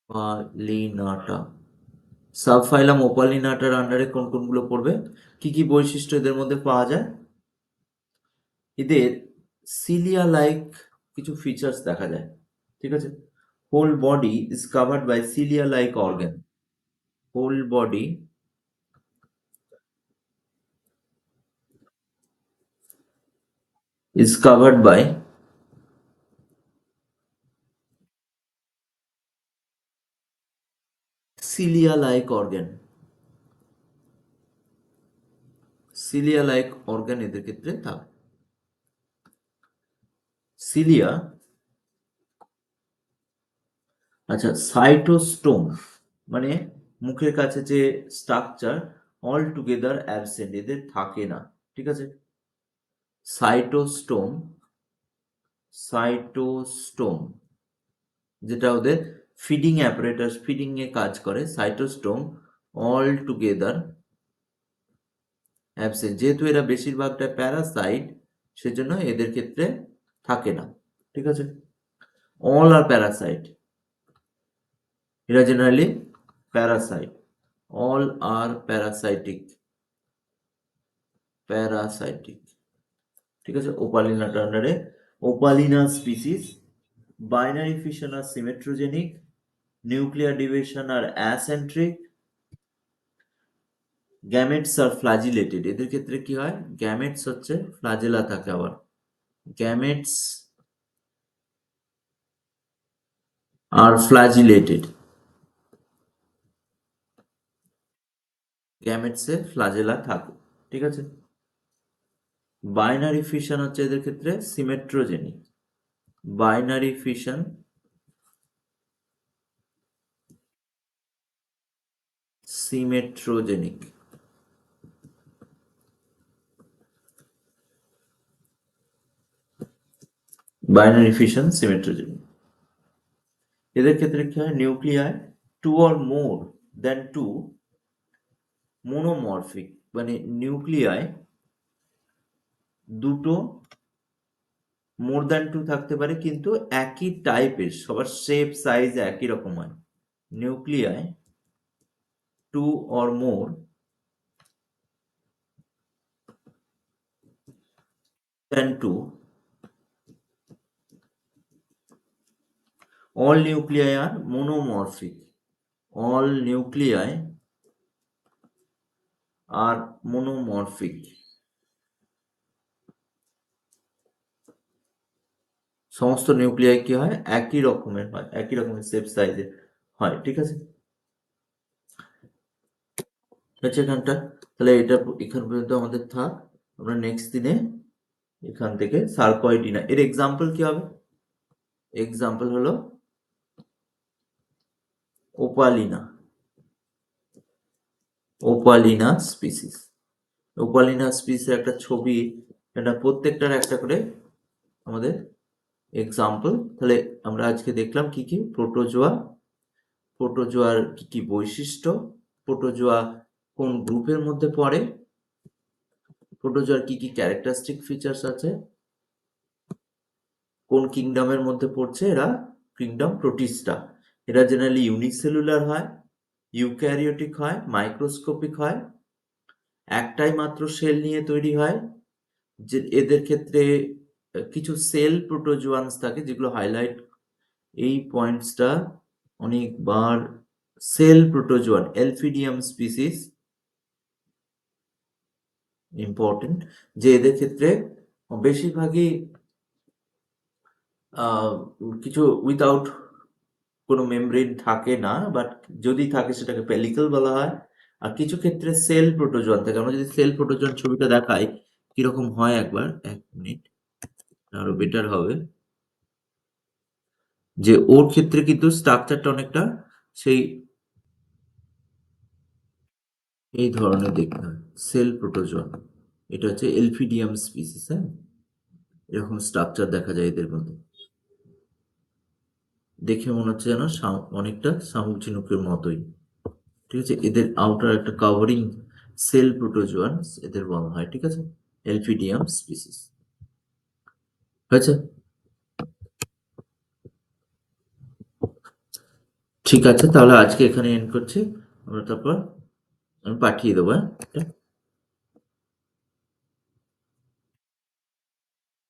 পালিনাটা, সাবফাইলাম ওপালিনাটার আন্ডারে কোন কোনগুলো পড়বে? কি কি বৈশিষ্ট্য এদের মধ্যে পাওয়া যায়? এদের সিলিয়া লাইক কিছু ফিচার্স দেখা যায়, ঠিক আছে? Whole body is covered by cilia like organ, whole body is covered by cilia-like organ. cilia-like organ এদের ক্ষেত্রে থাকে। cilia, আচ্ছা, সাইটোস্টোম মানে মুখের কাছে যে স্ট্রাকচার অল টুগেদার অ্যাবসেন্ট, এদের থাকে না, ঠিক আছে। সাইটোস্টোম, সাইটোস্টোম যেটা ওদের ফিডিং অ্যাপারেটাস, ফিডিং এ কাজ করে, সাইটোস্টোম অল টুগেদার অ্যাবসেন্ট। যেহেতু এরা বেশিরভাগটা প্যারাসাইট, সেজন্য এদের ক্ষেত্রে থাকে না, ঠিক আছে। অল আর প্যারাসাইট, এরা জেনারেলি প্যারাসাইট, অল আর প্যারাসাইটিক, প্যারাসাইটিক, ঠিক আছে। ওপালিনাটা আন্ডারে ওপালিনা স্পিসিস, বাইনারি ফিশন আর সিমেট্রোজেনিক, নিউক্লিয়ার ডিভিশন আর অ্যাসেন্ট্রিক, গ্যামেটস আর ফ্ল্যাজিলেটেড। এদের ক্ষেত্রে কি হয়, গ্যামেটস হচ্ছে ফ্ল্যাজেলা থাকে, আবার গ্যামেটস আর ফ্ল্যাজিলেটেড, গ্যামেটসে ফ্ল্যাজেলা থাকে, ঠিক আছে। বাইনারি ফিশন হচ্ছে এদের ক্ষেত্রে symmetrogenic, binary fission symmetrogenic, binary fission symmetrogenic. এদের ক্ষেত্রে কি হয়, nuclear two or more than two, monomorphic মানে নিউক্লিয়ায় দুটো মোর দ্যান টু থাকতে পারে, কিন্তু একই টাইপের, সবার শেপ সাইজ একই রকম হয়। Nuclei two or more than two, all nuclei are monomorphic, all nuclei are monomorphic, সমস্ত নিউক্লিয়াই কি হয়, একই রকমের হয়, একই রকমের শেপ সাইজের হয়, ঠিক আছে। আচ্ছা এখানটা তাহলে এটা এখান পর্যন্ত আমাদের থাক, আমরা নেক্সট দিনে এখান থেকে সার্কয়েডিনা এর এক্সাম্পল কি হবে, এক্সাম্পল হলো ওপালিনা, ওপালিনা স্পিসিস। ওপালিনা স্পিসিসের একটা ছবি, এটা প্রত্যেকটার একটা করে আমাদের এক্সাম্পল। তাহলে আমরা আজকে দেখলাম কি কি প্রোটোজোয়া, প্রোটোজোয়ার কি কি বৈশিষ্ট্য, প্রোটোজোয়া কোন গ্রুপের মধ্যে পড়ে, প্রোটোজোয়ার কি কি ক্যারেক্টারিস্টিক ফিচার্স আছে, কোন কিংডমের মধ্যে পড়ছে এরা, কিংডম প্রোটিস্টা। এরা জেনারেলি ইউনিসেলুলার হয়, ইউক্যারিওটিক হয়, মাইক্রোস্কোপিক হয়, একটাই মাত্র সেল নিয়ে তৈরি হয়। যে এদের ক্ষেত্রে কিছু সেল প্রোটোজোয়ান্স থাকে যেগুলো হাইলাইট, এই পয়েন্টসটা অনেকবার, সেল প্রোটোজোয়ান এলফিডিয়াম স্পিসিস ইম্পর্টেন্ট, যে এদের ক্ষেত্রে বেশিরভাগই কিছু উইথাউট কোনো মেমব্রেন থাকে না, বাট যদি থাকে সেটাকে পেলিকল বলা হয়। আর কিছু ক্ষেত্রে সেল প্রোটোজোয়ান থাকে। আমরা যদি সেল প্রোটোজোয়ান ছবিটা দেখাই কিরকম হয়, একবার এক মিনিট আরো বেটার হবে, যে ওর ক্ষেত্রে কিন্তু স্ট্রাকচারটা অনেকটা সেই এই ধরনের দেখতে হয়, সেল প্রোটোজোয়ান। এটা হচ্ছে এলফিডিয়াম স্পিসিস, হ্যাঁ, এরকম স্ট্রাকচার দেখা যায় এদের মধ্যে। দেখে মনে হচ্ছে যেন অনেকটা শামুক ঝিনুকের মতোই, ঠিক আছে। এদের আউটার একটা কাভারিং সেল প্রোটোজোয়ান এদের বলা হয়, ঠিক আছে, এলফিডিয়াম স্পিসিস, হয়েছে। ঠিক আছে, তাহলে আজকে এখানে এন্ড করছি, আমরা তারপর আমি পাঠিয়ে দেবো, হ্যাঁ।